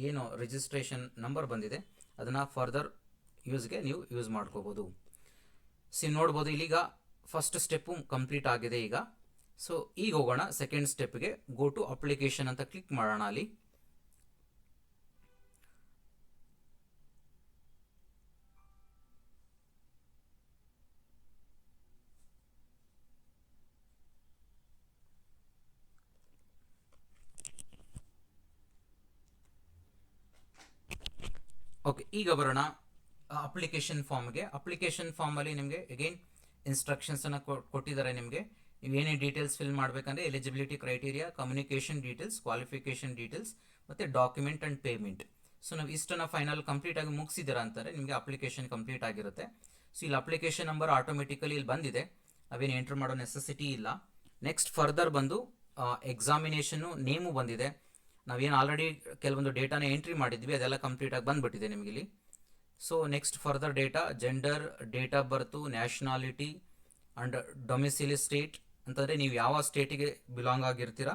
ಏನು ರಿಜಿಸ್ಟ್ರೇಷನ್ ನಂಬರ್ ಬಂದಿದೆ ಅದನ್ನು ಫರ್ದರ್ ಯೂಸ್ಗೆ ನೀವು ಯೂಸ್ ಮಾಡ್ಕೋಬೋದು. ನೋಡ್ಬೋದು ಇಲ್ಲಿಗ ಫಸ್ಟ್ ಸ್ಟೆಪ್ಪು ಕಂಪ್ಲೀಟ್ ಆಗಿದೆ ಈಗ. ಸೊ ಈಗ ಹೋಗೋಣ ಸೆಕೆಂಡ್ ಸ್ಟೆಪ್ಗೆ. ಗೋ ಟು ಅಪ್ಲಿಕೇಶನ್ ಅಂತ ಕ್ಲಿಕ್ ಮಾಡೋಣ. ಅಲ್ಲಿ ಓಕೆ ಈಗ ಬರೋಣ ಅಪ್ಲಿಕೇಶನ್ ಫಾರ್ಮ್ಗೆ. ಅಪ್ಲಿಕೇಶನ್ ಫಾರ್ಮಲ್ಲಿ ನಿಮಗೆ ಅಗೇನ್ ಇನ್ಸ್ಟ್ರಕ್ಷನ್ಸನ್ನು ಕೊಟ್ಟಿದ್ದಾರೆ. ನಿಮಗೆ ನೀವು ಏನೇ ಡೀಟೇಲ್ಸ್ ಫಿಲ್ ಮಾಡಬೇಕಂದ್ರೆ eligibility criteria, communication details, qualification details ಮತ್ತು ಡಾಕ್ಯುಮೆಂಟ್ ಆ್ಯಂಡ್ ಪೇಮೆಂಟ್. ಸೊ ನಾವು ಇಷ್ಟನ್ನು ಫೈನಲ್ ಕಂಪ್ಲೀಟಾಗಿ ಮುಗಿಸಿದ್ದೀರಾ ಅಂತಾರೆ ನಿಮಗೆ ಅಪ್ಲಿಕೇಶನ್ ಕಂಪ್ಲೀಟ್ ಆಗಿರುತ್ತೆ. ಸೊ ಇಲ್ಲಿ ಅಪ್ಲಿಕೇಶನ್ ನಂಬರ್ ಆಟೋಮೆಟಿಕಲಿ ಇಲ್ಲಿ ಬಂದಿದೆ, ಅವೇನು ಎಂಟ್ರ್ ಮಾಡೋ ನೆಸೆಸಿಟಿ ಇಲ್ಲ. ನೆಕ್ಸ್ಟ್ ಫರ್ದರ್ ಬಂದು ಎಕ್ಸಾಮಿನೇಷನ್ನು ನೇಮು ಬಂದಿದೆ. ನಾವೇನು ಆಲ್ರೆಡಿ ಕೆಲವೊಂದು ಡೇಟಾನ ಎಂಟ್ರಿ ಮಾಡಿದ್ವಿ ಅದೆಲ್ಲ ಕಂಪ್ಲೀಟಾಗಿ ಬಂದುಬಿಟ್ಟಿದೆ ನಿಮಗಿಲ್ಲಿ. So next further data, gender, date of birth, nationality and domicile state ಅಂತಂದರೆ ನೀವು ಯಾವ ಸ್ಟೇಟಿಗೆ ಬಿಲಾಂಗ್ ಆಗಿರ್ತೀರಾ,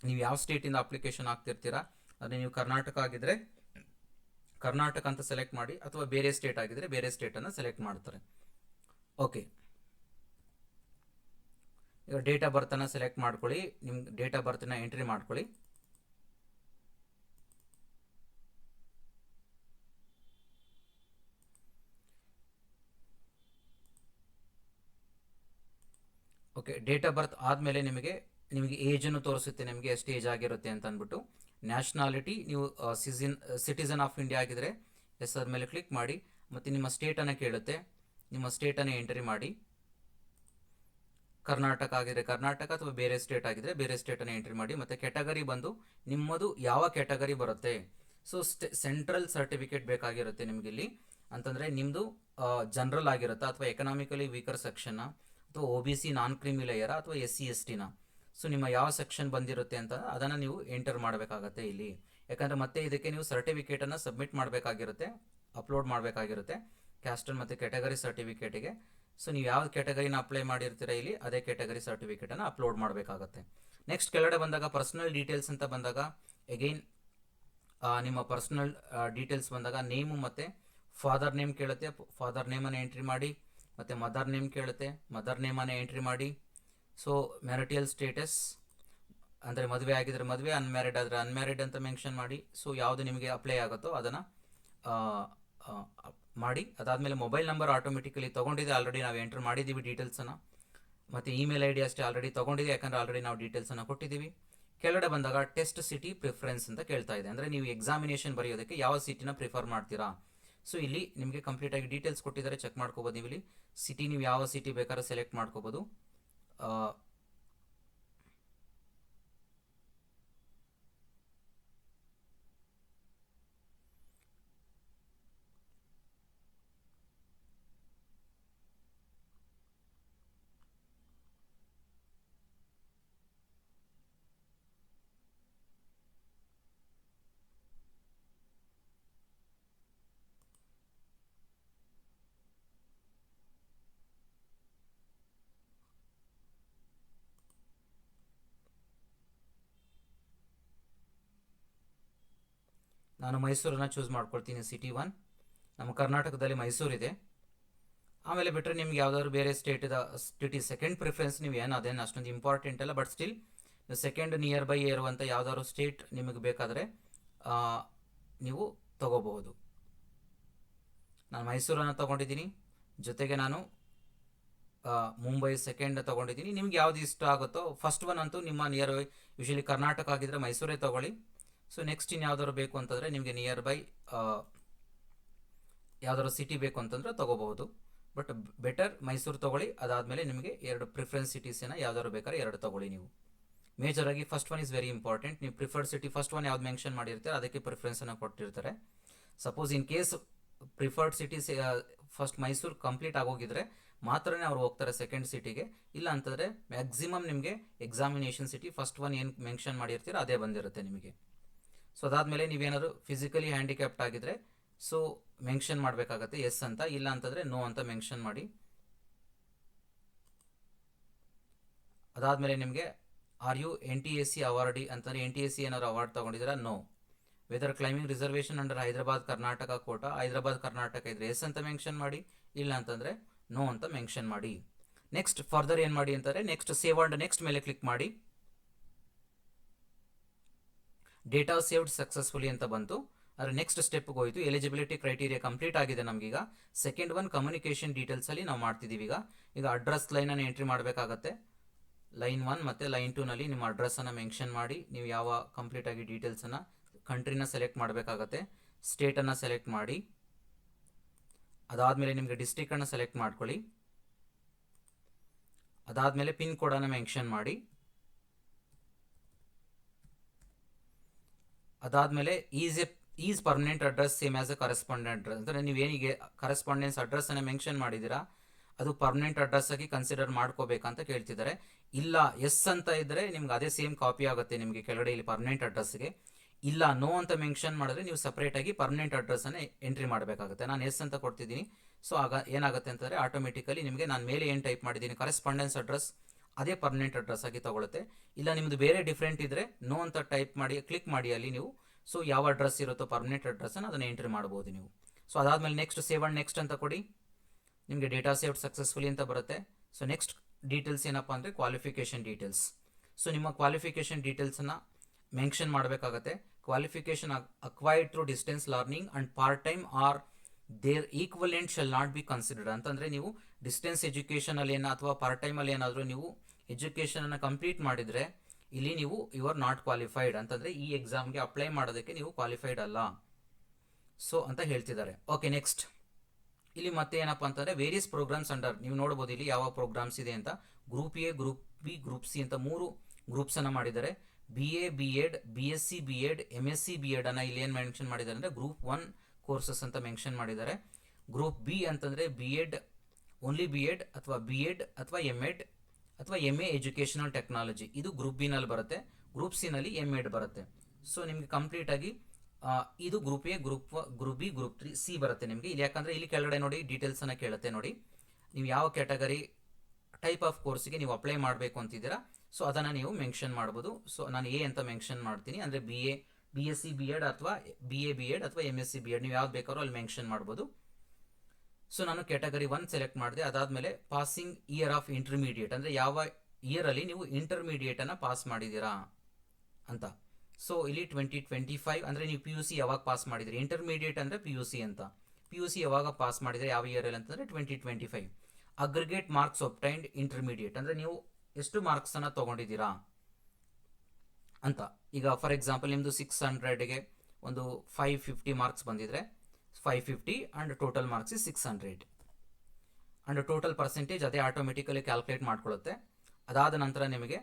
ನೀವು ಯಾವ ಸ್ಟೇಟಿಂದ ಅಪ್ಲಿಕೇಶನ್ ಆಗ್ತಿರ್ತೀರಾ. ಅದೇ ನೀವು ಕರ್ನಾಟಕ ಆಗಿದ್ದರೆ ಕರ್ನಾಟಕ ಅಂತ ಸೆಲೆಕ್ಟ್ ಮಾಡಿ, ಅಥವಾ ಬೇರೆ ಸ್ಟೇಟ್ ಆಗಿದ್ದರೆ ಬೇರೆ ಸ್ಟೇಟನ್ನು ಸೆಲೆಕ್ಟ್ ಮಾಡ್ತಾರೆ. ಓಕೆ, ಈಗ ಡೇಟ್ ಆಫ್ ಬರ್ತನ್ನು ಸೆಲೆಕ್ಟ್ ಮಾಡ್ಕೊಳ್ಳಿ. ನಿಮ್ಮ ಡೇಟ್ ಆಫ್ ಬರ್ತನ್ನ ಎಂಟ್ರಿ ಮಾಡ್ಕೊಳ್ಳಿ. ಓಕೆ, ಡೇಟ್ ಆಫ್ ಬರ್ತ್ ಆದಮೇಲೆ ನಿಮಗೆ ಏಜನ್ನು ತೋರಿಸುತ್ತೆ, ನಿಮಗೆ ಎಷ್ಟು ಏಜ್ ಆಗಿರುತ್ತೆ ಅಂತ ಅಂದ್ಬಿಟ್ಟು. ನ್ಯಾಷನಾಲಿಟಿ ನೀವು ಸಿಟಿಸನ್ ಆಫ್ ಇಂಡಿಯಾ ಆಗಿದ್ರೆ ಎಸ್ ಆದಮೇಲೆ ಕ್ಲಿಕ್ ಮಾಡಿ. ಮತ್ತು ನಿಮ್ಮ ಸ್ಟೇಟನ್ನು ಕೇಳುತ್ತೆ, ನಿಮ್ಮ ಸ್ಟೇಟನ್ನು ಎಂಟ್ರಿ ಮಾಡಿ. ಕರ್ನಾಟಕ ಆಗಿದ್ರೆ ಕರ್ನಾಟಕ, ಅಥವಾ ಬೇರೆ ಸ್ಟೇಟ್ ಆಗಿದ್ರೆ ಬೇರೆ ಸ್ಟೇಟನ್ನು ಎಂಟ್ರಿ ಮಾಡಿ. ಮತ್ತು ಕ್ಯಾಟಗರಿ ಬಂದು ನಿಮ್ಮದು ಯಾವ ಕ್ಯಾಟಗರಿ ಬರುತ್ತೆ. ಸೊ ಸೆಂಟ್ರಲ್ ಸರ್ಟಿಫಿಕೇಟ್ ಬೇಕಾಗಿರುತ್ತೆ ನಿಮಗಿಲ್ಲಿ, ಅಂತಂದರೆ ನಿಮ್ಮದು ಜನರಲ್ ಆಗಿರುತ್ತಾ, ಅಥವಾ ಎಕನಾಮಿಕಲಿ ವೀಕರ್ ಸೆಕ್ಷನ್ನ, ಅಥವಾ OBC ನಾನ್ ಕ್ರೀಮಿ ಲೇಯರ, ಅಥವಾ SC/STನ. ಸೊ ನಿಮ್ಮ ಯಾವ ಸೆಕ್ಷನ್ ಬಂದಿರುತ್ತೆ ಅಂತ ಅದನ್ನು ನೀವು ಎಂಟರ್ ಮಾಡಬೇಕಾಗತ್ತೆ ಇಲ್ಲಿ. ಯಾಕಂದರೆ ಮತ್ತೆ ಇದಕ್ಕೆ ನೀವು ಸರ್ಟಿಫಿಕೇಟನ್ನು ಸಬ್ಮಿಟ್ ಮಾಡಬೇಕಾಗಿರುತ್ತೆ, ಅಪ್ಲೋಡ್ ಮಾಡಬೇಕಾಗಿರುತ್ತೆ, ಕ್ಯಾಸ್ಟಲ್ ಮತ್ತು ಕ್ಯಾಟಗರಿ ಸರ್ಟಿಫಿಕೇಟಿಗೆ. ಸೊ ನೀವು ಯಾವ ಕ್ಯಾಟಗರಿನ ಅಪ್ಲೈ ಮಾಡಿರ್ತೀರ ಇಲ್ಲಿ ಅದೇ ಕ್ಯಾಟಗರಿ ಸರ್ಟಿಫಿಕೇಟನ್ನು ಅಪ್ಲೋಡ್ ಮಾಡಬೇಕಾಗತ್ತೆ. ನೆಕ್ಸ್ಟ್ ಕೆಳಗಡೆ ಬಂದಾಗ ಪರ್ಸನಲ್ ಡೀಟೇಲ್ಸ್ ಅಂತ ಬಂದಾಗ ಅಗೈನ್ ನಿಮ್ಮ ಪರ್ಸನಲ್ ಡೀಟೇಲ್ಸ್ ಬಂದಾಗ ನೇಮು ಮತ್ತು ಫಾದರ್ ನೇಮ್ ಕೇಳುತ್ತೆ, ಫಾದರ್ ನೇಮನ್ನು ಎಂಟ್ರಿ ಮಾಡಿ. ಮತ್ತು ಮದರ್ ನೇಮ್ ಕೇಳುತ್ತೆ, ಮದರ್ ನೇಮನ್ನು ಎಂಟ್ರಿ ಮಾಡಿ. ಸೊ ಮ್ಯಾರಿಟಲ್ ಸ್ಟೇಟಸ್ ಅಂದರೆ ಮದುವೆ ಆಗಿದ್ರೆ ಮದುವೆ, ಅನ್ಮ್ಯಾರಿಡ್ ಆದರೆ ಅನ್ಮ್ಯಾರಿಡ್ ಅಂತ ಮೆನ್ಷನ್ ಮಾಡಿ. ಸೊ ಯಾವುದು ನಿಮಗೆ ಅಪ್ಲೈ ಆಗುತ್ತೋ ಅದನ್ನು ಮಾಡಿ. ಅದಾದಮೇಲೆ ಮೊಬೈಲ್ ನಂಬರ್ ಆಟೋಮೆಟಿಕಲಿ ತೊಗೊಂಡಿದೆ, ಆಲ್ರೆಡಿ ನಾವು ಎಂಟರ್ ಮಾಡಿದ್ದೀವಿ ಡೀಟೇಲ್ಸನ್ನು. ಮತ್ತು ಇಮೇಲ್ ಐ ಡಿ ಅಷ್ಟೇ ಆಲ್ರೆಡಿ ತೊಗೊಂಡಿದೆ, ಯಾಕಂದರೆ ಆಲ್ರೆಡಿ ನಾವು ಡೀಟೇಲ್ಸನ್ನು ಕೊಟ್ಟಿದ್ದೀವಿ. ಕೆಳಗಡೆ ಬಂದಾಗ ಟೆಸ್ಟ್ ಸಿಟಿ ಪ್ರಿಫರೆನ್ಸ್ ಅಂತ ಕೇಳ್ತಾ ಇದೆ, ಅಂದರೆ ನೀವು ಎಕ್ಸಾಮಿನೇಷನ್ ಬರೆಯೋದಕ್ಕೆ ಯಾವ ಸಿಟಿನ ಪ್ರಿಫರ್ ಮಾಡ್ತೀರಾ. ಸೊ ಇಲ್ಲಿ ನಿಮಗೆ ಕಂಪ್ಲೀಟಾಗಿ ಡೀಟೇಲ್ಸ್ ಕೊಟ್ಟಿದ್ದಾರೆ, ಚೆಕ್ ಮಾಡ್ಕೋಬೋದು ನೀವು. ಇಲ್ಲಿ ಸಿಟಿ ನೀವು ಯಾವ ಸಿಟಿ ಬೇಕಾದ್ರೆ ಸೆಲೆಕ್ಟ್ ಮಾಡ್ಕೋಬೋದು. ನಾನು ಮೈಸೂರನ್ನು ಚೂಸ್ ಮಾಡ್ಕೊಳ್ತೀನಿ, ಸಿಟಿ 1. ನಮ್ಮ ಕರ್ನಾಟಕದಲ್ಲಿ ಮೈಸೂರಿದೆ. ಆಮೇಲೆ ಬಿಟ್ಟರೆ ನಿಮ್ಗೆ ಯಾವುದಾದ್ರು ಬೇರೆ ಸ್ಟೇಟ್ ಸೆಕೆಂಡ್ ಪ್ರಿಫರೆನ್ಸ್ ನೀವು ಏನು ಅದೇನು ಅಷ್ಟೊಂದು ಇಂಪಾರ್ಟೆಂಟ್ ಅಲ್ಲ, but still second near by ಇರುವಂಥ ಯಾವುದಾದ್ರು ಸ್ಟೇಟ್ ನಿಮಗೆ ಬೇಕಾದರೆ ನೀವು ತಗೋಬಹುದು. ನಾನು ಮೈಸೂರನ್ನು ತೊಗೊಂಡಿದ್ದೀನಿ, ಜೊತೆಗೆ ನಾನು ಮುಂಬೈ ಸೆಕೆಂಡ್ ತೊಗೊಂಡಿದ್ದೀನಿ. ನಿಮ್ಗೆ ಯಾವುದು ಇಷ್ಟ ಆಗುತ್ತೋ ಫಸ್ಟ್ ಒನ್ ಅಂತೂ ನಿಮ್ಮ ನಿಯರ್ ಬೈ, ಯೂಶಲಿ ಕರ್ನಾಟಕ ಆಗಿದ್ದರೆ ಮೈಸೂರೇ ತೊಗೊಳ್ಳಿ. ಸೊ ನೆಕ್ಸ್ಟ್ ಇನ್ನು ಯಾವ್ದಾದ್ರು ಬೇಕು ಅಂತಂದರೆ ನಿಮಗೆ ನಿಯರ್ ಬೈ ಯಾವ್ದಾದ್ರು ಸಿಟಿ ಬೇಕು ಅಂತಂದರೆ ತೊಗೋಬಹುದು, ಬಟ್ ಬೆಟರ್ ಮೈಸೂರು ತೊಗೊಳ್ಳಿ. ಅದಾದಮೇಲೆ ನಿಮಗೆ 2 ಪ್ರಿಫರೆನ್ಸ್ ಸಿಟೀಸನ್ನು ಯಾವ್ದಾದ್ರು ಬೇಕಾದ್ರೆ 2 ತೊಗೊಳ್ಳಿ ನೀವು. ಮೇಜರಾಗಿ first one is very important. ನೀವು ಪ್ರಿಫರ್ಡ್ ಸಿಟಿ ಫಸ್ಟ್ ಒನ್ ಯಾವ್ದು ಮೆನ್ಷನ್ ಮಾಡಿರ್ತಾರೆ ಅದಕ್ಕೆ ಪ್ರಿಫರೆನ್ಸನ್ನು ಕೊಟ್ಟಿರ್ತಾರೆ. Suppose in case preferred cities first Mysuru complete ಆಗೋಗಿದ್ರೆ ಮಾತ್ರನೇ ಅವ್ರು ಹೋಗ್ತಾರೆ ಸೆಕೆಂಡ್ ಸಿಟಿಗೆ. ಇಲ್ಲ ಅಂತಂದರೆ ಮ್ಯಾಕ್ಸಿಮಮ್ ನಿಮಗೆ ಎಕ್ಸಾಮಿನೇಷನ್ ಸಿಟಿ ಫಸ್ಟ್ ಒನ್ ಏನು ಮೆನ್ಷನ್ ಮಾಡಿರ್ತೀರ ಅದೇ ಬಂದಿರುತ್ತೆ ನಿಮಗೆ. ಸೊ ಅದಾದಮೇಲೆ ನೀವೇನಾದ್ರು ಫಿಸಿಕಲಿ ಹ್ಯಾಂಡಿಕ್ಯಾಪ್ಟ್ ಆಗಿದ್ರೆ ಸೊ ಮೆನ್ಷನ್ ಮಾಡಬೇಕಾಗತ್ತೆ ಎಸ್ ಅಂತ, ಇಲ್ಲ ಅಂತಂದರೆ ನೋ ಅಂತ ಮೆನ್ಷನ್ ಮಾಡಿ. ಅದಾದಮೇಲೆ ನಿಮಗೆ ಆರ್ ಯು NTSC ಅವಾರ್ಡಿ ಅಂತಂದರೆ NTSC ಏನಾದ್ರು ಅವಾರ್ಡ್ ತೊಗೊಂಡಿದ್ದೀರಾ, no. Whether claiming reservation under Hyderabad Karnataka quota, Hyderabad Karnataka ಇದ್ರೆ ಎಸ್ ಅಂತ ಮೆನ್ಷನ್ ಮಾಡಿ, ಇಲ್ಲ ಅಂತಂದರೆ ನೋ ಅಂತ ಮೆನ್ಷನ್ ಮಾಡಿ. ನೆಕ್ಸ್ಟ್ ಫರ್ದರ್ ಏನು ಮಾಡಿ ಅಂತಾರೆ, ನೆಕ್ಸ್ಟ್ ಸೇವ್ ಅಂಡ್ ನೆಕ್ಸ್ಟ್ ಮೇಲೆ ಕ್ಲಿಕ್ ಮಾಡಿ. ಡೇಟಾ ಸೇವ್ಡ್ ಸಕ್ಸಸ್ಫುಲಿ ಅಂತ ಬಂತು. ಆದರೆ ನೆಕ್ಸ್ಟ್ ಸ್ಟೆಪ್ಗೆ ಹೋಯಿತು. ಎಲಿಜಿಬಿಲಿಟಿ ಕ್ರೈಟೀರಿಯಾ ಕಂಪ್ಲೀಟ್ ಆಗಿದೆ ನಮಗೀಗ. ಸೆಕೆಂಡ್ ಒನ್ ಕಮ್ಯುನಿಕೇಷನ್ ಡೀಟೇಲ್ಸಲ್ಲಿ ನಾವು ಮಾಡ್ತಿದ್ದೀವಿ. ಈಗ ಅಡ್ರೆಸ್ ಲೈನನ್ನು ಎಂಟ್ರಿ ಮಾಡಬೇಕಾಗತ್ತೆ. ಲೈನ್ 1 ಮತ್ತು ಲೈನ್ 2ನಲ್ಲಿ ನಿಮ್ಮ ಅಡ್ರೆಸ್ಸನ್ನು ಮೆನ್ಷನ್ ಮಾಡಿ, ನೀವು ಯಾವ ಕಂಪ್ಲೀಟಾಗಿ ಡೀಟೇಲ್ಸನ್ನು, ಕಂಟ್ರಿನ ಸೆಲೆಕ್ಟ್ ಮಾಡಬೇಕಾಗತ್ತೆ, ಸ್ಟೇಟನ್ನು ಸೆಲೆಕ್ಟ್ ಮಾಡಿ. ಅದಾದಮೇಲೆ ನಿಮಗೆ ಡಿಸ್ಟ್ರಿಕ್ಟನ್ನು ಸೆಲೆಕ್ಟ್ ಮಾಡ್ಕೊಳ್ಳಿ. ಅದಾದಮೇಲೆ ಪಿನ್ ಕೋಡನ್ನು ಮೆನ್ಷನ್ ಮಾಡಿ. ಅದಾದಮೇಲೆ is permanent address same as A correspondent address, ಅಂದರೆ ನೀವೇನಿಗೆ ಕರೆಸ್ಪಾಂಡೆನ್ಸ್ ಅಡ್ರೆಸ್ಸನ್ನು ಮೆನ್ಷನ್ ಮಾಡಿದ್ದೀರಾ ಅದು ಪರ್ಮನೆಂಟ್ ಅಡ್ರೆಸ್ ಆಗಿ ಕನ್ಸಿಡರ್ ಮಾಡ್ಕೋಬೇಕಂತ ಕೇಳ್ತಿದ್ದಾರೆ. ಇಲ್ಲ ಎಸ್ ಅಂತ ಇದ್ದರೆ ನಿಮ್ಗೆ ಅದೇ ಸೇಮ್ ಕಾಪಿ ಆಗುತ್ತೆ ನಿಮಗೆ ಕೆಳಗಡೆ ಇಲ್ಲಿ ಪರ್ಮನೆಂಟ್ ಅಡ್ರೆಸ್ಗೆ. ಇಲ್ಲ ನೋ ಅಂತ ಮೆನ್ಷನ್ ಮಾಡಿದ್ರೆ ನೀವು ಸಪ್ರೇಟಾಗಿ ಪರ್ಮನೆಂಟ್ ಅಡ್ರೆಸ್ಸನ್ನು ಎಂಟ್ರಿ ಮಾಡಬೇಕಾಗುತ್ತೆ. ನಾನು ಎಸ್ ಅಂತ ಕೊಡ್ತಿದ್ದೀನಿ. ಸೊ ಆಗ ಏನಾಗುತ್ತೆ ಅಂತಂದರೆ ಆಟೋಮೆಟಿಕಲಿ ನಿಮಗೆ ನಾನು ಮೇಲೆ ಏನು ಟೈಪ್ ಮಾಡಿದ್ದೀನಿ ಕರೆಸ್ಪಾಂಡೆನ್ಸ್ ಅಡ್ರೆಸ್ ಅದೇ ಪರ್ಮನೆಂಟ್ ಅಡ್ರೆಸ್ ಆಗಿ ತಗೊಳುತ್ತೆ. ಇಲ್ಲ ನಿಮ್ಮದು ಬೇರೆ ಡಿಫ್ರೆಂಟ್ ಇದ್ದರೆ ನೋ ಅಂತ ಟೈಪ್ ಮಾಡಿ ಕ್ಲಿಕ್ ಮಾಡಿ ಅಲ್ಲಿ ನೀವು. ಸೊ ಯಾವ ಅಡ್ರೆಸ್ ಇರುತ್ತೋ ಪರ್ಮನೆಂಟ್ ಅಡ್ರೆಸ್ಸನ್ನು ಅದನ್ನು ಎಂಟ್ರಿ ಮಾಡ್ಬೋದು ನೀವು. ಸೊ ಅದಾದಮೇಲೆ ನೆಕ್ಸ್ಟ್ ಸೇವ್ ಅಂಡ್ ನೆಕ್ಸ್ಟ್ ಅಂತ ಕೊಡಿ, ನಿಮಗೆ ಡೇಟಾ ಸೇವ್ಡ್ ಸಕ್ಸಸ್ಫುಲಿ ಅಂತ ಬರುತ್ತೆ. ಸೊ ನೆಕ್ಸ್ಟ್ ಡೀಟೇಲ್ಸ್ ಏನಪ್ಪ ಅಂದರೆ ಕ್ವಾಲಿಫಿಕೇಷನ್ ಡೀಟೇಲ್ಸ್. ಸೊ ನಿಮ್ಮ ಕ್ವಾಲಿಫಿಕೇಷನ್ ಡೀಟೇಲ್ಸನ್ನು ಮೆನ್ಷನ್ ಮಾಡಬೇಕಾಗತ್ತೆ. Qualification acquired through distance learning and part time are their equivalent shall not be considered ಅಂತಂದರೆ ನೀವು ಡಿಸ್ಟೆನ್ಸ್ ಎಜುಕೇಷನಲ್ಲಿ ಅಥವಾ ಪಾರ್ಟ್ ಟೈಮಲ್ಲಿ ಏನಾದರೂ ನೀವು ಎಜುಕೇಷನನ್ನು ಕಂಪ್ಲೀಟ್ ಮಾಡಿದರೆ ಇಲ್ಲಿ ನೀವು ಯು ಆರ್ ನಾಟ್ ಕ್ವಾಲಿಫೈಡ್ ಅಂತಂದರೆ ಈ ಎಕ್ಸಾಮ್ಗೆ ಅಪ್ಲೈ ಮಾಡೋದಕ್ಕೆ ನೀವು ಕ್ವಾಲಿಫೈಡ್ ಅಲ್ಲ ಸೊ ಅಂತ ಹೇಳ್ತಿದ್ದಾರೆ. ಓಕೆ ನೆಕ್ಸ್ಟ್ ಇಲ್ಲಿ ಮತ್ತೆ ಏನಪ್ಪ ಅಂತಂದರೆ ವೇರಿಯಸ್ ಪ್ರೋಗ್ರಾಮ್ಸ್ ಅಂಡರ್ ನೀವು ನೋಡ್ಬೋದು ಇಲ್ಲಿ ಯಾವ ಪ್ರೋಗ್ರಾಮ್ಸ್ ಇದೆ ಅಂತ. Group A, group B, group C ಅಂತ 3 ಗ್ರೂಪ್ಸನ್ನು ಮಾಡಿದ್ದಾರೆ. BA B.Ed, BSc B.Ed, MSc B.Ed ಅನ್ನು ಇಲ್ಲಿ ಏನು ಮೆನ್ಷನ್ ಮಾಡಿದ್ದಾರೆ ಅಂದರೆ ಗ್ರೂಪ್ 1 ಕೋರ್ಸಸ್ ಅಂತ ಮೆನ್ಷನ್ ಮಾಡಿದ್ದಾರೆ. ಗ್ರೂಪ್ ಬಿ ಅಂತಂದರೆ B.Ed ಓನ್ಲಿ B.Ed ಅಥವಾ B.Ed ಅಥವಾ M.Ed ಅಥವಾ MA ಎಜುಕೇಷನಲ್ ಟೆಕ್ನಾಲಜಿ ಇದು ಗ್ರೂಪ್ ಬಿನಲ್ಲಿ ಬರುತ್ತೆ. ಗ್ರೂಪ್ ಸಿನಲ್ಲಿ M.Ed ಬರುತ್ತೆ. ಸೊ ನಿಮಗೆ ಕಂಪ್ಲೀಟಾಗಿ ಇದು group A, group B, group 3, C ಬರುತ್ತೆ ನಿಮಗೆ ಇಲ್ಲಿ. ಯಾಕಂದರೆ ಇಲ್ಲಿ ಕೆಳಗಡೆ ನೋಡಿ ಡೀಟೇಲ್ಸನ್ನು ಕೇಳುತ್ತೆ ನೋಡಿ, ನೀವು ಯಾವ ಕ್ಯಾಟಗರಿ ಟೈಪ್ ಆಫ್ ಕೋರ್ಸ್ಗೆ ನೀವು ಅಪ್ಲೈ ಮಾಡಬೇಕು ಅಂತಿದ್ದೀರಾ ಸೊ ಅದನ್ನು ನೀವು ಮೆನ್ಷನ್ ಮಾಡ್ಬೋದು. ಸೊ ನಾನು ಎ ಅಂತ ಮೆನ್ಷನ್ ಮಾಡ್ತೀನಿ, ಅಂದರೆ BSc B.Ed ಅಥವಾ BA B.Ed ಅಥವಾ MSc B.Ed ನೀವು ಯಾವ್ದು ಬೇಕಾದ್ರೂ ಅಲ್ಲಿ ಮೆನ್ಷನ್ ಮಾಡ್ಬೋದು. ಸೊ ನಾನು ಕ್ಯಾಟಗರಿ 1 ಸೆಲೆಕ್ಟ್ ಮಾಡಿದೆ. ಅದಾದಮೇಲೆ ಪಾಸಿಂಗ್ ಇಯರ್ ಆಫ್ ಇಂಟರ್ಮೀಡಿಯೇಟ್ ಅಂದರೆ ಯಾವ ಇಯರಲ್ಲಿ ನೀವು ಇಂಟರ್ಮೀಡಿಯೇಟನ್ನು ಪಾಸ್ ಮಾಡಿದ್ದೀರಾ ಅಂತ. ಸೊ ಇಲ್ಲಿ 2025 ಅಂದರೆ ನೀವು PUC ಯಾವಾಗ ಪಾಸ್ ಮಾಡಿದ್ದೀರಿ, ಇಂಟರ್ಮೀಡಿಯೇಟ್ ಅಂದರೆ PUC ಅಂತ. PUC ಯಾವಾಗ ಪಾಸ್ ಮಾಡಿದರೆ, ಯಾವ ಇಯರಲ್ಲಿ ಅಂತಂದರೆ 2025. ಅಗ್ರಿಗೇಟ್ ಮಾರ್ಕ್ಸ್ ಒಬ್ಟೈನ್ಡ್ ಇಂಟರ್ಮೀಡಿಯೇಟ್ ಅಂದರೆ ನೀವು ಎಷ್ಟು ಮಾರ್ಕ್ಸನ್ನು ತೊಗೊಂಡಿದ್ದೀರಾ ಅಂತ. ಈಗ ಫಾರ್ ಎಕ್ಸಾಂಪಲ್ ನಿಮ್ಮದು 600ಗೆ ಒಂದು 550 ಮಾರ್ಕ್ಸ್ ಬಂದಿದ್ರೆ 550 and total marks is 600 and total percentage ಅದೇ ಆಟೋಮೆಟಿಕಲಿ ಕ್ಯಾಲ್ಕುಲೇಟ್ ಮಾಡ್ಕೊಳ್ಳುತ್ತೆ. ಅದಾದ ನಂತರ ನಿಮಗೆ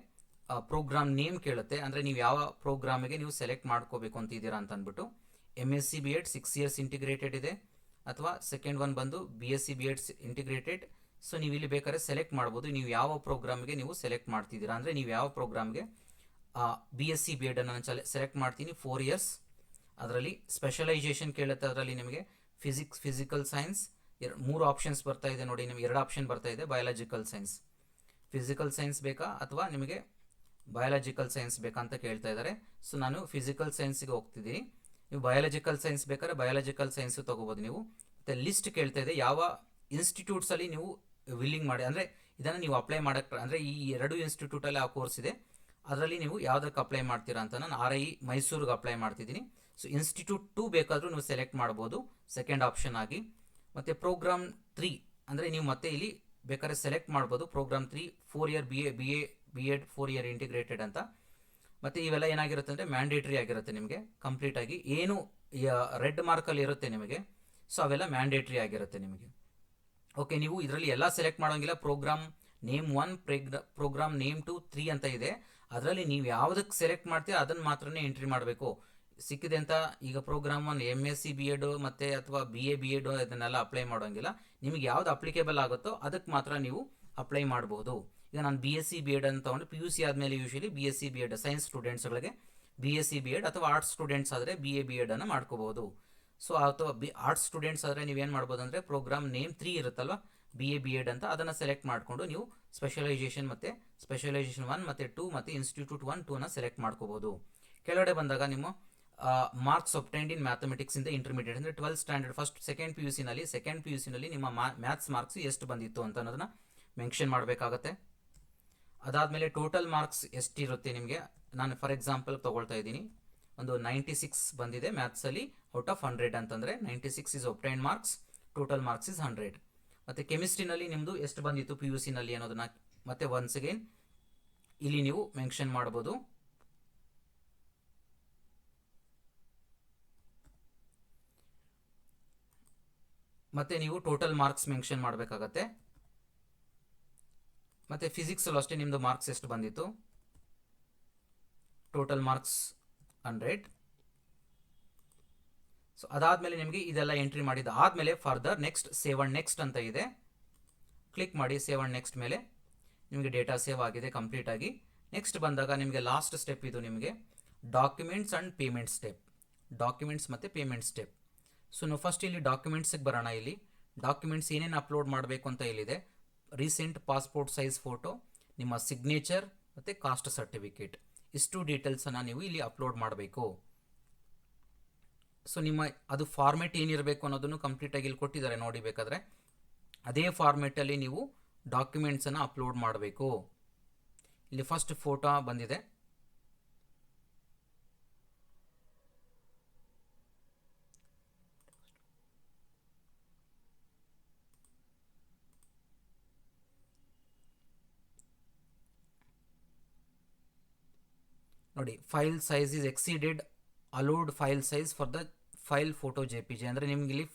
ಪ್ರೋಗ್ರಾಮ್ ನೇಮ್ ಕೇಳುತ್ತೆ, ಅಂದರೆ ನೀವು ಯಾವ ಪ್ರೋಗ್ರಾಮಿಗೆ ನೀವು ಸೆಲೆಕ್ಟ್ ಮಾಡ್ಕೋಬೇಕು ಅಂತಿದ್ದೀರಾ ಅಂತ ಅಂದ್ಬಿಟ್ಟು. MSc B.Ed 6 years ಇಂಟಿಗ್ರೇಟೆಡ್ ಇದೆ, ಅಥವಾ ಸೆಕೆಂಡ್ ಒನ್ ಬಂದು BSc B.Ed ಇಂಟಿಗ್ರೇಟೆಡ್. ಸೊ ನೀವು ಇಲ್ಲಿ ಬೇಕಾದ್ರೆ ಸೆಲೆಕ್ಟ್ ಮಾಡ್ಬೋದು ನೀವು ಯಾವ ಪ್ರೋಗ್ರಾಮಿಗೆ ನೀವು ಸೆಲೆಕ್ಟ್ ಮಾಡ್ತಿದ್ದೀರಾ. ಅಂದರೆ ನೀವು ಯಾವ ಪ್ರೋಗ್ರಾಮ್ಗೆ BSc B.Ed ಅನ್ನು ಸೆಲೆಕ್ಟ್ ಮಾಡ್ತೀನಿ 4 years. ಅದರಲ್ಲಿ ಸ್ಪೆಷಲೈಸೇಷನ್ ಕೇಳುತ್ತೆ, ಅದರಲ್ಲಿ ನಿಮಗೆ ಫಿಸಿಕಲ್ ಸೈನ್ಸ್ 3 ಆಪ್ಷನ್ಸ್ ಬರ್ತಾ ಇದೆ ನೋಡಿ, ನಿಮಗೆ 2 ಆಪ್ಷನ್ ಬರ್ತಾ ಇದೆ. ಬಯಾಲಜಿಕಲ್ ಸೈನ್ಸ್, ಫಿಸಿಕಲ್ ಸೈನ್ಸ್ ಬೇಕಾ ಅಥವಾ ನಿಮಗೆ ಬಯಾಲಜಿಕಲ್ ಸೈನ್ಸ್ ಬೇಕಾ ಅಂತ ಕೇಳ್ತಾ ಇದ್ದಾರೆ. ಸೊ ನಾನು ಫಿಸಿಕಲ್ ಸೈನ್ಸಿಗೆ ಹೋಗ್ತಿದ್ದೀನಿ. ನೀವು ಬಯಾಲಜಿಕಲ್ ಸೈನ್ಸ್ ಬೇಕಾದ್ರೆ ಬಯಾಲಜಿಕಲ್ ಸೈನ್ಸು ತೊಗೋಬೋದು ನೀವು. ಮತ್ತು ಲಿಸ್ಟ್ ಕೇಳ್ತಾ ಇದೆ ಯಾವ ಇನ್ಸ್ಟಿಟ್ಯೂಟ್ಸಲ್ಲಿ ನೀವು ವಿಲ್ಲಿಂಗ್ ಮಾಡಿ, ಅಂದರೆ ಇದನ್ನು ನೀವು ಅಪ್ಲೈ ಮಾಡೋಕ್ಕೆ, ಅಂದರೆ ಈ 2 ಇನ್ಸ್ಟಿಟ್ಯೂಟಲ್ಲಿ ಆ ಕೋರ್ಸ್ ಇದೆ, ಅದರಲ್ಲಿ ನೀವು ಯಾವುದಕ್ಕೆ ಅಪ್ಲೈ ಮಾಡ್ತೀರಾ ಅಂತ. ನಾನು RI ಮೈಸೂರಿಗೆ ಅಪ್ಲೈ ಮಾಡ್ತಿದ್ದೀನಿ. ಸೊ ಇನ್ಸ್ಟಿಟ್ಯೂಟ್ 2 ಬೇಕಾದರೂ ನೀವು ಸೆಲೆಕ್ಟ್ ಮಾಡ್ಬೋದು ಸೆಕೆಂಡ್ ಆಪ್ಷನ್ ಆಗಿ. ಮತ್ತು ಪ್ರೋಗ್ರಾಮ್ 3 ಅಂದರೆ ನೀವು ಮತ್ತೆ ಇಲ್ಲಿ ಬೇಕಾದ್ರೆ ಸೆಲೆಕ್ಟ್ ಮಾಡ್ಬೋದು program 3 4 year B.Ed 4 year integrated ಅಂತ. ಮತ್ತು ಇವೆಲ್ಲ ಏನಾಗಿರುತ್ತೆ ಅಂದರೆ ಮ್ಯಾಂಡೇಟ್ರಿ ಆಗಿರುತ್ತೆ ನಿಮಗೆ ಕಂಪ್ಲೀಟಾಗಿ. ಏನು ರೆಡ್ ಮಾರ್ಕಲ್ಲಿ ಇರುತ್ತೆ ನಿಮಗೆ, ಸೊ ಅವೆಲ್ಲ ಮ್ಯಾಂಡೇಟ್ರಿ ಆಗಿರುತ್ತೆ ನಿಮಗೆ. ಓಕೆ, ನೀವು ಇದರಲ್ಲಿ ಎಲ್ಲ ಸೆಲೆಕ್ಟ್ ಮಾಡೋಂಗಿಲ್ಲ. ಪ್ರೋಗ್ರಾಮ್ ನೇಮ್ 1, ಪ್ರೋಗ್ರಾಮ್ ನೇಮ್ 2, 3 ಅಂತ ಇದೆ. ಅದರಲ್ಲಿ ನೀವು ಯಾವುದಕ್ಕೆ ಸೆಲೆಕ್ಟ್ ಮಾಡ್ತೀರಾ ಅದನ್ನು ಮಾತ್ರನೇ ಎಂಟ್ರಿ ಮಾಡಬೇಕು. ಸಿಕ್ಕಿದೆ ಅಂತ ಈಗ ಪ್ರೋಗ್ರಾಮ್ 1 MSc B.Ed ಮತ್ತು ಅಥವಾ BA B.Ed ಇದನ್ನೆಲ್ಲ ಅಪ್ಲೈ ಮಾಡೋಂಗಿಲ್ಲ. ನಿಮಗೆ ಯಾವ್ದು ಅಪ್ಲಿಕೇಬಲ್ ಆಗುತ್ತೋ ಅದಕ್ಕೆ ಮಾತ್ರ ನೀವು ಅಪ್ಲೈ ಮಾಡ್ಬೋದು. ಈಗ ನಾನು BSc B.Ed ಅಂತ ತೊಗೊಂಡು PUC ಆದಮೇಲೆ ಯೂಶಲಿ BSc B.Ed ಸೈನ್ಸ್ ಸ್ಟೂಡೆಂಟ್ಸ್ಗಳಿಗೆ BSc B.Ed, ಅಥವಾ ಆರ್ಟ್ಸ್ ಸ್ಟೂಡೆಂಟ್ಸ್ ಆದರೆ BA B.Ed ಅನ್ನು ಮಾಡ್ಕೋಬೋದು. ಸೊ ಅಥವಾ ಆರ್ಟ್ಸ್ ಸ್ಟೂಡೆಂಟ್ಸ್ ಆದರೆ ನೀವೇನು ಮಾಡ್ಬೋದು ಅಂದರೆ ಪ್ರೋಗ್ರಾಮ್ ನೇಮ್ 3 ಇರುತ್ತಲ್ವ BA B.Ed ಅಂತ, ಅದನ್ನು ಸೆಲೆಕ್ಟ್ ಮಾಡಿಕೊಂಡು ನೀವು ಸ್ಪೆಷಲೈಸೇಷನ್ 1 ಮತ್ತು 2 ಮತ್ತು ಇನ್ಸ್ಟಿಟ್ಯೂಟ್ 1, 2ನ ಸೆಲೆಕ್ಟ್ ಮಾಡ್ಕೋಬೋದು. ಕೆಳಗಡೆ ಬಂದಾಗ ನಿಮ್ಮ ಮಾರ್ಕ್ಸ್ ಒಬ್ಟೈನ್ಡ್ ಇನ್ ಮ್ಯಾಥಮೆಟಿಕ್ಸ್ ಇಂದ ಇಂಟರ್ಮೀಡಿಯೇಟ್ ಅಂದರೆ 12th standard second P U ಸಿನಲ್ಲಿ ನಿಮ್ಮ ಮ್ಯಾಥ್ಸ್ ಮಾರ್ಕ್ಸ್ ಎಷ್ಟು ಬಂದಿತ್ತು ಅಂತ ಅನ್ನೋದನ್ನ ಮೆನ್ಷನ್ ಮಾಡಬೇಕಾಗತ್ತೆ. ಅದಾದಮೇಲೆ ಟೋಟಲ್ ಮಾರ್ಕ್ಸ್ ಎಷ್ಟಿರುತ್ತೆ ನಿಮಗೆ, ನಾನು ಫಾರ್ ಎಕ್ಸಾಂಪಲ್ ತೊಗೊಳ್ತಾ ಇದ್ದೀನಿ, ಒಂದು 96 ಬಂದಿದೆ ಮ್ಯಾಥ್ಸಲ್ಲಿ ಔಟ್ ಆಫ್ 100 ಅಂತಂದರೆ 96 is obtained marks, total marks is 100. ಮತ್ತು ಕೆಮಿಸ್ಟ್ರಿನಲ್ಲಿ ನಿಮ್ಮದು ಎಷ್ಟು ಬಂದಿತ್ತು PUC ನಲ್ಲಿ ಅನ್ನೋದನ್ನ ಮತ್ತೆ ಒನ್ಸ್ ಅಗೇನ್ ಇಲ್ಲಿ ನೀವು ಮೆನ್ಷನ್ ಮಾಡ್ಬೋದು. ಮತ್ತೆ ನೀವು ಟೋಟಲ್ ಮಾರ್ಕ್ಸ್ ಮೆನ್ಷನ್ ಮಾಡಬೇಕಾಗತ್ತೆ. ಮತ್ತೆ ಫಿಸಿಕ್ಸಲ್ಲೂ ಅಷ್ಟೇ ನಿಮ್ಮದು ಮಾರ್ಕ್ಸ್ ಎಷ್ಟು ಬಂದಿತ್ತು, ಟೋಟಲ್ ಮಾರ್ಕ್ಸ್ 100. ಸೊ ಅದಾದಮೇಲೆ ನಿಮಗೆ ಇದೆಲ್ಲ ಎಂಟ್ರಿ ಮಾಡಿದ ಆದಮೇಲೆ further next save and next ಅಂತ ಇದೆ, ಕ್ಲಿಕ್ ಮಾಡಿ. ಸೇವ್ ಅಂಡ್ ನೆಕ್ಸ್ಟ್ ಮೇಲೆ ನಿಮಗೆ ಡೇಟಾ ಸೇವ್ ಆಗಿದೆ ಕಂಪ್ಲೀಟ್ ಆಗಿ. ನೆಕ್ಸ್ಟ್ ಬಂದಾಗ ನಿಮಗೆ ಲಾಸ್ಟ್ ಸ್ಟೆಪ್ ಇದು ನಿಮಗೆ documents and payment step, documents ಮತ್ತು ಪೇಮೆಂಟ್ ಸ್ಟೆಪ್. ಸೊ ನಾವು ಫಸ್ಟ್ ಇಲ್ಲಿ ಡಾಕ್ಯುಮೆಂಟ್ಸಿಗೆ ಬರೋಣ. ಇಲ್ಲಿ ಡಾಕ್ಯುಮೆಂಟ್ಸ್ ಏನೇನು ಅಪ್ಲೋಡ್ ಮಾಡಬೇಕು ಅಂತ ಇಲ್ಲಿದೆ. ರೀಸೆಂಟ್ ಪಾಸ್ಪೋರ್ಟ್ ಸೈಜ್ ಫೋಟೋ, ನಿಮ್ಮ ಸಿಗ್ನೇಚರ್ ಮತ್ತು ಕಾಸ್ಟ್ ಸರ್ಟಿಫಿಕೇಟ್, ಇಷ್ಟು ಡೀಟೇಲ್ಸನ್ನು ನೀವು ಇಲ್ಲಿ ಅಪ್ಲೋಡ್ ಮಾಡಬೇಕು. ಸೊ ನಿಮ್ಮ ಅದು ಫಾರ್ಮೆಟ್ ಏನಿರಬೇಕು ಅನ್ನೋದನ್ನು ಕಂಪ್ಲೀಟಾಗಿ ಇಲ್ಲಿ ಕೊಟ್ಟಿದ್ದಾರೆ ನೋಡಿ, ಬೇಕಾದರೆ ಅದೇ ಫಾರ್ಮೆಟಲ್ಲಿ ನೀವು ಡಾಕ್ಯುಮೆಂಟ್ಸನ್ನು ಅಪ್ಲೋಡ್ ಮಾಡಬೇಕು. ಇಲ್ಲಿ ಫಸ್ಟ್ ಫೋಟೋ ಬಂದಿದೆ, ನೋಡಿ. File size is exceeded allowed file size for the file photo JPG. ಅಂದರೆ ನಿಮ್ಗೆ ಇಲ್ಲಿ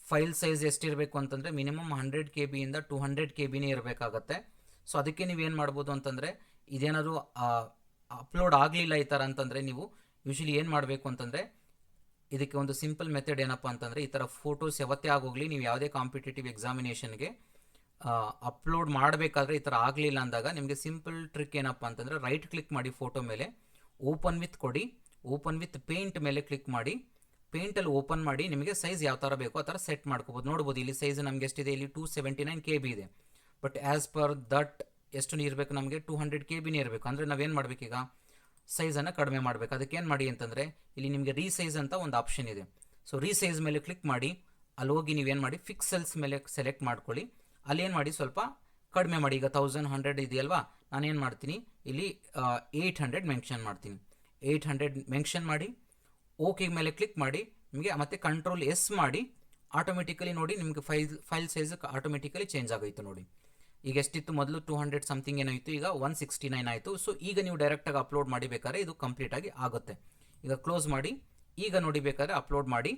ಫೈಲ್ ಸೈಜ್ ಎಷ್ಟಿರಬೇಕು ಅಂತಂದರೆ ಮಿನಿಮಮ್ 100 KB ಇಂದ 200 KBನೇ ಇರಬೇಕಾಗತ್ತೆ. ಸೊ ಅದಕ್ಕೆ ನೀವೇನು ಮಾಡ್ಬೋದು ಅಂತಂದರೆ, ಇದೇನಾದರೂ ಅಪ್ಲೋಡ್ ಆಗಲಿಲ್ಲ ಈ ಥರ ಅಂತಂದರೆ ನೀವು ಯೂಶಲಿ ಏನು ಮಾಡಬೇಕು ಅಂತಂದರೆ, ಇದಕ್ಕೆ ಒಂದು ಸಿಂಪಲ್ ಮೆಥಡ್ ಏನಪ್ಪ ಅಂತಂದರೆ, ಈ ಥರ ಫೋಟೋಸ್ ಯಾವತ್ತೇ ಆಗೋಗಲಿ ನೀವು ಯಾವುದೇ ಕಾಂಪಿಟೇಟಿವ್ ಎಕ್ಸಾಮಿನೇಷನ್ಗೆ ಅಪ್ಲೋಡ್ ಮಾಡಬೇಕಾದ್ರೆ ಈ ಥರ ಆಗಲಿಲ್ಲ ಅಂದಾಗ ನಿಮಗೆ ಸಿಂಪಲ್ ಟ್ರಿಕ್ ಏನಪ್ಪ ಅಂತಂದರೆ, ರೈಟ್ ಕ್ಲಿಕ್ ಮಾಡಿ ಫೋಟೋ ಮೇಲೆ, ಓಪನ್ ವಿತ್ ಕೊಡಿ, ಓಪನ್ ವಿತ್ ಪೇಂಟ್ ಮೇಲೆ ಕ್ಲಿಕ್ ಮಾಡಿ, ಪೇಂಟಲ್ಲಿ ಓಪನ್ ಮಾಡಿ ನಿಮಗೆ ಸೈಜ್ ಯಾವ ಥರ ಬೇಕೋ ಆ ಥರ ಸೆಟ್ ಮಾಡ್ಕೋಬೋದು. ನೋಡ್ಬೋದು ಇಲ್ಲಿ ಸೈಜ್ ನಮಗೆ ಎಷ್ಟಿದೆ, ಇಲ್ಲಿ 279 KB ಇದೆ. ಬಟ್ ಆ್ಯಸ್ ಪರ್ ದಟ್ ಎಷ್ಟು ಇರಬೇಕು ನಮಗೆ 200 KBನೇ ಇರಬೇಕು. ಅಂದರೆ ನಾವೇನು ಮಾಡಬೇಕೀಗ, ಸೈಜನ್ನು ಕಡಿಮೆ ಮಾಡಬೇಕು. ಅದಕ್ಕೇನು ಮಾಡಿ ಅಂತಂದರೆ, ಇಲ್ಲಿ ನಿಮಗೆ ರೀಸೈಜ್ ಅಂತ ಒಂದು ಆಪ್ಷನ್ ಇದೆ. ಸೊ ರೀಸೈಜ್ ಮೇಲೆ ಕ್ಲಿಕ್ ಮಾಡಿ, ಅಲ್ಲಿ ಹೋಗಿ ನೀವೇನು ಮಾಡಿ ಫಿಕ್ಸೆಲ್ಸ್ ಮೇಲೆ ಸೆಲೆಕ್ಟ್ ಮಾಡ್ಕೊಳ್ಳಿ. ಅಲ್ಲೇನು ಮಾಡಿ ಸ್ವಲ್ಪ ಕಡಿಮೆ ಮಾಡಿ. ಈಗ 1100 ಇದೆಯಲ್ವಾ, ನಾನೇನು ಮಾಡ್ತೀನಿ ಇಲ್ಲಿ 800 ಮೆನ್ಷನ್ ಮಾಡ್ತೀನಿ. 800 ಮೆನ್ಷನ್ ಮಾಡಿ ಓಕೆ ಮೇಲೆ ಕ್ಲಿಕ್ ಮಾಡಿ. ನಿಮಗೆ ಮತ್ತೆ ಕಂಟ್ರೋಲ್ S ಮಾಡಿ ಆಟೋಮೆಟಿಕಲಿ ನೋಡಿ ನಿಮಗೆ ಫೈಲ್ ಸೈಜ್ ಆಟೋಮೆಟಿಕಲಿ ಚೇಂಜ್ ಆಗೋಯ್ತು ನೋಡಿ. ಈಗ ಎಷ್ಟಿತ್ತು ಮೊದಲು 200 ಸಮಥಿಂಗ್ ಏನಾಯಿತು, ಈಗ 169 ಆಯಿತು. ಸೊ ಈಗ ನೀವು ಡೈರೆಕ್ಟಾಗಿ ಅಪ್ಲೋಡ್ ಮಾಡಿ ಬೇಕಾದ್ರೆ ಇದು ಕಂಪ್ಲೀಟಾಗಿ ಆಗುತ್ತೆ. ಈಗ ಕ್ಲೋಸ್ ಮಾಡಿ, ಈಗ ನೋಡಿ ಬೇಕಾದ್ರೆ ಅಪ್ಲೋಡ್ ಮಾಡಿ.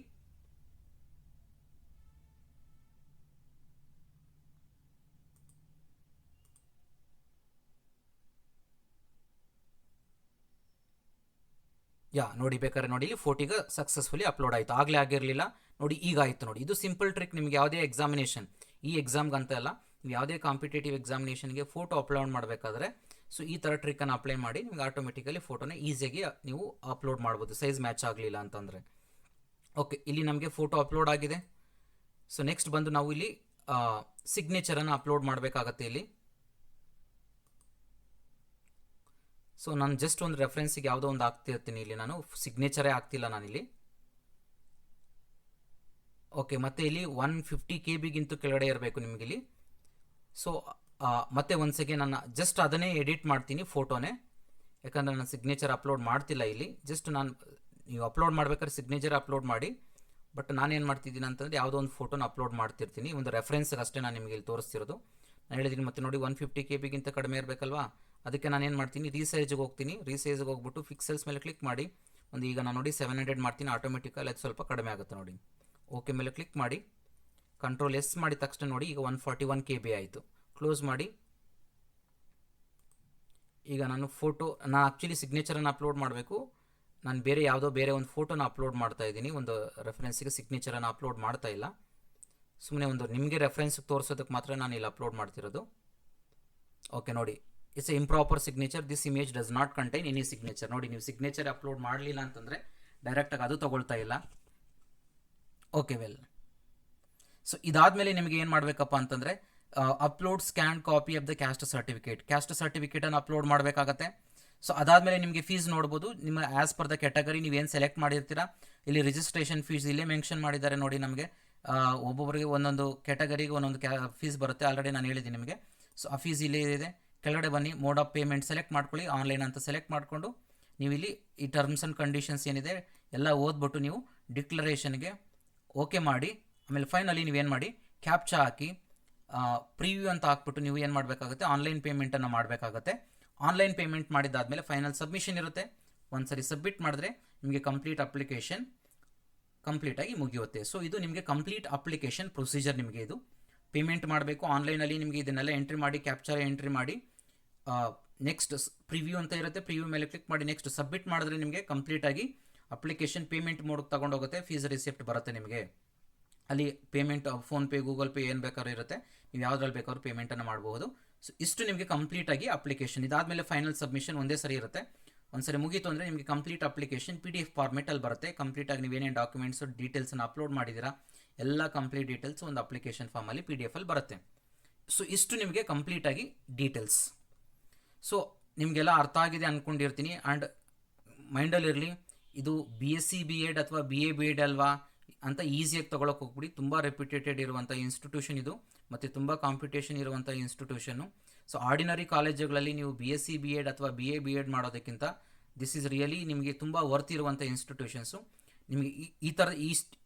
ನೋಡಿ ಬೇಕಾದ್ರೆ ನೋಡಿ ಇಲ್ಲಿ ಫೋಟೋ ಈಗ ಸಕ್ಸಸ್ಫುಲಿ ಅಪ್ಲೋಡ್ ಆಯಿತು. ಆಗಲೇ ಆಗಿರಲಿಲ್ಲ ನೋಡಿ, ಈಗ ಆಯಿತು ನೋಡಿ. ಇದು ಸಿಂಪಲ್ ಟ್ರಿಕ್. ನಿಮಗೆ ಯಾವುದೇ ಎಕ್ಸಾಮಿನೇಷನ್, ಈ ಎಕ್ಸಾಮ್ಗೆ ಅಂತ ಅಲ್ಲ, ನೀವು ಯಾವುದೇ ಕಾಂಪಿಟೇಟಿವ್ ಎಕ್ಸಾಮಿನೇಷನ್ಗೆ ಫೋಟೋ ಅಪ್ಲೋಡ್ ಮಾಡಬೇಕಾದ್ರೆ ಸೊ ಈ ಥರ ಟ್ರಿಕ್ಕನ್ನು ಅಪ್ಲೈ ಮಾಡಿ ನಿಮಗೆ ಆಟೋಮೆಟಿಕಲಿ ಫೋಟೋನ ಈಸಿಯಾಗಿ ನೀವು ಅಪ್ಲೋಡ್ ಮಾಡ್ಬೋದು, ಸೈಜ್ ಮ್ಯಾಚ್ ಆಗಲಿಲ್ಲ ಅಂತಂದರೆ. ಓಕೆ, ಇಲ್ಲಿ ನಮಗೆ ಫೋಟೋ ಅಪ್ಲೋಡ್ ಆಗಿದೆ. ಸೊ ನೆಕ್ಸ್ಟ್ ಬಂದು ನಾವು ಇಲ್ಲಿ ಸಿಗ್ನೇಚರನ್ನು ಅಪ್ಲೋಡ್ ಮಾಡಬೇಕಾಗತ್ತೆ ಇಲ್ಲಿ. ಸೊ ನಾನು ಜಸ್ಟ್ ಒಂದು ರೆಫರೆನ್ಸಿಗೆ ಯಾವುದೋ ಒಂದು ಆಗ್ತಿರ್ತೀನಿ ಇಲ್ಲಿ, ನಾನು ಸಿಗ್ನೇಚರೇ ಆಗ್ತಿಲ್ಲ ನಾನಿಲ್ಲಿ. ಓಕೆ, ಮತ್ತೆ ಇಲ್ಲಿ 150 KB ಕೆಳಗಡೆ ಇರಬೇಕು ನಿಮಗಿಲ್ಲಿ. ಸೊ ಮತ್ತೆ ಒಂದ್ಸಗೆ ನಾನು ಜಸ್ಟ್ ಅದನ್ನೇ ಎಡಿಟ್ ಮಾಡ್ತೀನಿ ಫೋಟೋನೇ, ಯಾಕಂದರೆ ನಾನು ಸಿಗ್ನೇಚರ್ ಅಪ್ಲೋಡ್ ಮಾಡ್ತಿಲ್ಲ ಇಲ್ಲಿ. ಜಸ್ಟ್ ನಾನು ನೀವು ಅಪ್ಲೋಡ್ ಮಾಡ್ಬೇಕಾದ್ರೆ ಸಿಗ್ನೇಚರ್ ಅಪ್ಲೋಡ್ ಮಾಡಿ, ಬಟ್ ನಾನೇನು ಮಾಡ್ತಿದ್ದೀನಿ ಅಂತಂದರೆ ಯಾವುದೋ ಒಂದು ಫೋಟೋನ ಅಪ್ಲೋಡ್ ಮಾಡ್ತಿರ್ತೀನಿ, ಒಂದು ರೆಫರೆನ್ಸ್ಗೆ ಅಷ್ಟೇ ನಾನು ನಿಮಗೆ ಇಲ್ಲಿ ತೋರಿಸ್ತಿರೋದು. ನಾನು ಹೇಳಿದ್ದೀನಿ ಮತ್ತೆ ನೋಡಿ 150 KB ಕಡಿಮೆ ಇರಬೇಕಲ್ವಾ, ಅದಕ್ಕೆ ನಾನೇನು ಮಾಡ್ತೀನಿ, ರೀಸೈಜ್ಗೆ ಹೋಗ್ತೀನಿ. ರೀಸೈಜ್ಗೆ ಹೋಗ್ಬಿಟ್ಟು ಪಿಕ್ಸೆಲ್ಸ್ ಮೇಲೆ ಕ್ಲಿಕ್ ಮಾಡಿ, ಒಂದು ಈಗ ನಾನು ನೋಡಿ 700 ಮಾಡ್ತೀನಿ. ಆಟೋಮೆಟಿಕಲ್ಲಿ ಅದು ಸ್ವಲ್ಪ ಕಡಿಮೆ ಆಗುತ್ತೆ ನೋಡಿ. ಓಕೆ ಮೇಲೆ ಕ್ಲಿಕ್ ಮಾಡಿ, ಕಂಟ್ರೋಲ್ ಎಸ್ ಮಾಡಿದ ತಕ್ಷಣ ನೋಡಿ ಈಗ 141 KB ಆಯಿತು. ಕ್ಲೋಸ್ ಮಾಡಿ. ಈಗ ನಾನು ಆ್ಯಕ್ಚುಲಿ ಸಿಗ್ನೇಚರನ್ನು ಅಪ್ಲೋಡ್ ಮಾಡಬೇಕು, ನಾನು ಬೇರೆ ಒಂದು ಫೋಟೋನ ಅಪ್ಲೋಡ್ ಮಾಡ್ತಾ ಇದ್ದೀನಿ. ಒಂದು ರೆಫರೆನ್ಸಿಗೆ ಸಿಗ್ನೇಚರನ್ನು ಅಪ್ಲೋಡ್ ಮಾಡ್ತಾ ಇಲ್ಲ, ಸುಮ್ಮನೆ ಒಂದು ನಿಮಗೆ ರೆಫರೆನ್ಸ್ಗೆ ತೋರಿಸೋದಕ್ಕೆ ಮಾತ್ರ ನಾನು ಇಲ್ಲಿ ಅಪ್ಲೋಡ್ ಮಾಡ್ತಿರೋದು. ಓಕೆ ನೋಡಿ, it's A improper signature, this image does not contain any signature. ನೋಡಿ, ನೀವು ಸಿಗ್ನೇಚರ್ ಅಪ್ಲೋಡ್ ಮಾಡಲಿಲ್ಲ ಅಂತಂದರೆ ಡೈರೆಕ್ಟಾಗಿ ಅದು ತೊಗೊಳ್ತಾ ಇಲ್ಲ. ಓಕೆ ವೆಲ್, ಸೊ ಇದಾದಮೇಲೆ ನಿಮಗೆ ಏನು ಮಾಡಬೇಕಪ್ಪ ಅಂತಂದರೆ upload scan copy of the caste ಸರ್ಟಿಫಿಕೇಟನ್ನು ಅಪ್ಲೋಡ್ ಮಾಡಬೇಕಾಗತ್ತೆ. ಸೊ ಅದಾದಮೇಲೆ ನಿಮಗೆ ಫೀಸ್ ನೋಡ್ಬೋದು. ನಿಮ್ಮ ಆ್ಯಸ್ ಪರ್ ದ ಕ್ಯಾಟಗರಿ ನೀವೇನು ಸೆಲೆಕ್ಟ್ ಮಾಡಿರ್ತೀರಾ, ಇಲ್ಲಿ ರಿಜಿಸ್ಟ್ರೇಷನ್ ಫೀಸ್ ಇಲ್ಲೇ ಮೆನ್ಷನ್ ಮಾಡಿದ್ದಾರೆ ನೋಡಿ. ನಮಗೆ ಒಬ್ಬೊಬ್ಬರಿಗೆ ಒಂದೊಂದು ಕ್ಯಾಟಗರಿಗೆ ಒಂದೊಂದು ಫೀಸ್ ಬರುತ್ತೆ, ಆಲ್ರೆಡಿ ನಾನು ಹೇಳಿದ್ದೀನಿ ನಿಮಗೆ. ಸೊ ಆ ಫೀಸ್ ಇಲ್ಲೇ ಇದೆ. ಕೆಳಗಡೆ ಬನ್ನಿ, ಮೋಡ್ ಆಫ್ ಪೇಮೆಂಟ್ ಸೆಲೆಕ್ಟ್ ಮಾಡ್ಕೊಳ್ಳಿ, ಆನ್ಲೈನ್ ಅಂತ ಸೆಲೆಕ್ಟ್ ಮಾಡಿಕೊಂಡು ನೀವು ಇಲ್ಲಿ ಈ ಟರ್ಮ್ಸ್ ಆ್ಯಂಡ್ ಕಂಡೀಷನ್ಸ್ ಏನಿದೆ ಎಲ್ಲ ಓದ್ಬಿಟ್ಟು ನೀವು ಡಿಕ್ಲರೇಷನ್ಗೆ ಓಕೆ ಮಾಡಿ. ಆಮೇಲೆ ಫೈನಲಿ ನೀವೇನು ಮಾಡಿ, ಕ್ಯಾಪ್ಚಾ ಹಾಕಿ ಪ್ರಿವ್ಯೂ ಅಂತ ಹಾಕ್ಬಿಟ್ಟು ನೀವು ಏನು ಮಾಡಬೇಕಾಗುತ್ತೆ, ಆನ್ಲೈನ್ ಪೇಮೆಂಟನ್ನು ಮಾಡಬೇಕಾಗುತ್ತೆ. ಆನ್ಲೈನ್ ಪೇಮೆಂಟ್ ಮಾಡಿದ್ದಾದಮೇಲೆ ಫೈನಲ್ ಸಬ್ಮಿಷನ್ ಇರುತ್ತೆ. ಒಂದ್ಸರಿ ಸಬ್ಮಿಟ್ ಮಾಡಿದ್ರೆ ನಿಮಗೆ ಕಂಪ್ಲೀಟ್ ಅಪ್ಲಿಕೇಶನ್ ಕಂಪ್ಲೀಟಾಗಿ ಮುಗಿಯುತ್ತೆ. ಸೊ ಇದು ನಿಮಗೆ ಕಂಪ್ಲೀಟ್ ಅಪ್ಲಿಕೇಶನ್ ಪ್ರೊಸೀಜರ್. ನಿಮಗೆ ಇದು ಪೇಮೆಂಟ್ ಮಾಡಬೇಕು ಆನ್ಲೈನಲ್ಲಿ, ನಿಮಗೆ ಇದನ್ನೆಲ್ಲ ಎಂಟ್ರಿ ಮಾಡಿ, ಕ್ಯಾಪ್ಚರ್ ಎಂಟ್ರಿ ಮಾಡಿ, ನೆಕ್ಸ್ಟ್ ಪ್ರಿವ್ಯೂ ಅಂತ ಇರುತ್ತೆ, ಪ್ರಿವ್ಯೂ ಮೇಲೆ ಕ್ಲಿಕ್ ಮಾಡಿ ನೆಕ್ಸ್ಟ್ ಸಬ್ಮಿಟ್ ಮಾಡಿದ್ರೆ ನಿಮಗೆ ಕಂಪ್ಲೀಟಾಗಿ ಅಪ್ಲಿಕೇಶನ್ ಪೇಮೆಂಟ್ ಮೋಡ್ಗೆ ತಗೊಂಡೋಗುತ್ತೆ. ಫೀಸ್ ರಿಸಿಪ್ಟ್ ಬರುತ್ತೆ ನಿಮಗೆ ಅಲ್ಲಿ. ಪೇಮೆಂಟ್ ಫೋನ್ಪೇ, ಗೂಗಲ್ ಪೇ ಏನು ಬೇಕಾದ್ರೂ ಇರುತ್ತೆ, ನೀವು ಯಾವುದ್ರಲ್ಲಿ ಬೇಕಾದ್ರೂ ಪೇಮೆಂಟನ್ನು ಮಾಡಬಹುದು. ಸೊ ಇಷ್ಟು ನಿಮಗೆ ಕಂಪ್ಲೀಟಾಗಿ ಅಪ್ಲಿಕೇಶನ್. ಇದಾದಮೇಲೆ ಫೈನಲ್ ಸಬ್ಮಿಷನ್ ಒಂದೇ ಸರಿ ಇರುತ್ತೆ. ಒಂದ್ಸರಿ ಮುಗೀತು ಅಂದರೆ ನಿಮಗೆ ಕಂಪ್ಲೀಟ್ ಅಪ್ಲಿಕೇಶನ್ PDF ಫಾರ್ಮೆಟಲ್ಲಿ ಬರುತ್ತೆ. ಕಂಪ್ಲೀಟಾಗಿ ನೀವೇನೇನು ಡಾಕ್ಯುಮೆಂಟ್ಸು ಡೀಟೇಲ್ಸನ್ನು ಅಪ್ಲೋಡ್ ಮಾಡಿದ್ದೀರಾ ಎಲ್ಲ ಕಂಪ್ಲೀಟ್ ಡೀಟೇಲ್ಸ್ ಒಂದು ಅಪ್ಲಿಕೇಶನ್ ಫಾರ್ಮಲ್ಲಿ PDF ಅಲ್ಲಿ ಬರುತ್ತೆ. ಸೊ ಇಷ್ಟು ನಿಮಗೆ ಕಂಪ್ಲೀಟಾಗಿ ಡೀಟೇಲ್ಸ್. ಸೊ ನಿಮಗೆಲ್ಲ ಅರ್ಥ ಆಗಿದೆ ಅಂದ್ಕೊಂಡಿರ್ತೀನಿ. ಆ್ಯಂಡ್ ಮೈಂಡಲ್ಲಿರಲಿ, ಇದು BSc B.Ed ಅಥವಾ BA B.Ed ಅಲ್ವಾ ಅಂತ ಈಸಿಯಾಗಿ ತೊಗೊಳಕ್ಕೆ ಹೋಗ್ಬಿಡಿ. ತುಂಬ ರೆಪ್ಯುಟೇಟೆಡ್ ಇರುವಂಥ ಇನ್ಸ್ಟಿಟ್ಯೂಷನ್ ಇದು, ಮತ್ತು ತುಂಬ ಕಾಂಪಿಟೇಷನ್ ಇರುವಂಥ ಇನ್ಸ್ಟಿಟ್ಯೂಷನ್ನು. ಸೊ ಆರ್ಡಿನರಿ ಕಾಲೇಜುಗಳಲ್ಲಿ ನೀವು BSc B.Ed ಅಥವಾ BA B.Ed ಮಾಡೋದಕ್ಕಿಂತ ದಿಸ್ ಈಸ್ ರಿಯಲಿ ನಿಮಗೆ ತುಂಬ ವರ್ತ್ ಇರುವಂಥ ಇನ್ಸ್ಟಿಟ್ಯೂಷನ್ಸು. ನಿಮಗೆ ಈ ಥರ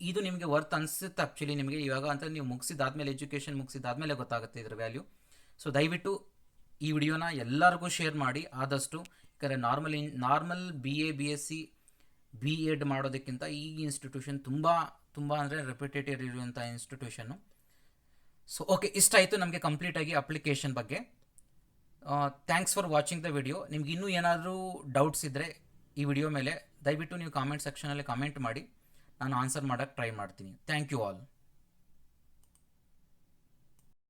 ಇದು ನಿಮಗೆ ವರ್ತ್ ಅನಿಸುತ್ತೆ ಆ್ಯಕ್ಚುಲಿ ನಿಮಗೆ ಇವಾಗ ಅಂತ ನೀವು ಮುಗಿಸಿದಾದ್ಮೇಲೆ, ಎಜುಕೇಷನ್ ಮುಗಿಸಿದಾದ್ಮೇಲೆ ಗೊತ್ತಾಗುತ್ತೆ ಇದರ ವ್ಯಾಲ್ಯೂ. ಸೊ ದಯವಿಟ್ಟು ಈ ವಿಡಿಯೋನ ಎಲ್ಲರಿಗೂ ಶೇರ್ ಮಾಡಿ ಆದಷ್ಟು. ಯಾಕಂದರೆ ನಾರ್ಮಲ್ BA BSc B.Ed ಮಾಡೋದಕ್ಕಿಂತ ಈ ಇನ್ಸ್ಟಿಟ್ಯೂಷನ್ ತುಂಬ ಅಂದರೆ ರೆಪ್ಯುಟೇಟೆಡ್ ಇರುವಂಥ ಇನ್ಸ್ಟಿಟ್ಯೂಷನ್ನು. ಸೊ ಓಕೆ, ಇಷ್ಟ ಆಯಿತು ನಮಗೆ ಕಂಪ್ಲೀಟಾಗಿ ಅಪ್ಲಿಕೇಶನ್ ಬಗ್ಗೆ. Thanks for watching the video. ನಿಮ್ಗೆ ಇನ್ನೂ ಏನಾದರೂ ಡೌಟ್ಸ್ ಇದ್ದರೆ ಈ ವಿಡಿಯೋ ಮೇಲೆ ದಯವಿಟ್ಟು ನೀವು ಕಾಮೆಂಟ್ ಸೆಕ್ಷನಲ್ಲಿ ಕಾಮೆಂಟ್ ಮಾಡಿ, ನಾನು ಆನ್ಸರ್ ಮಾಡೋಕ್ಕೆ ಟ್ರೈ ಮಾಡ್ತೀನಿ. Thank you all.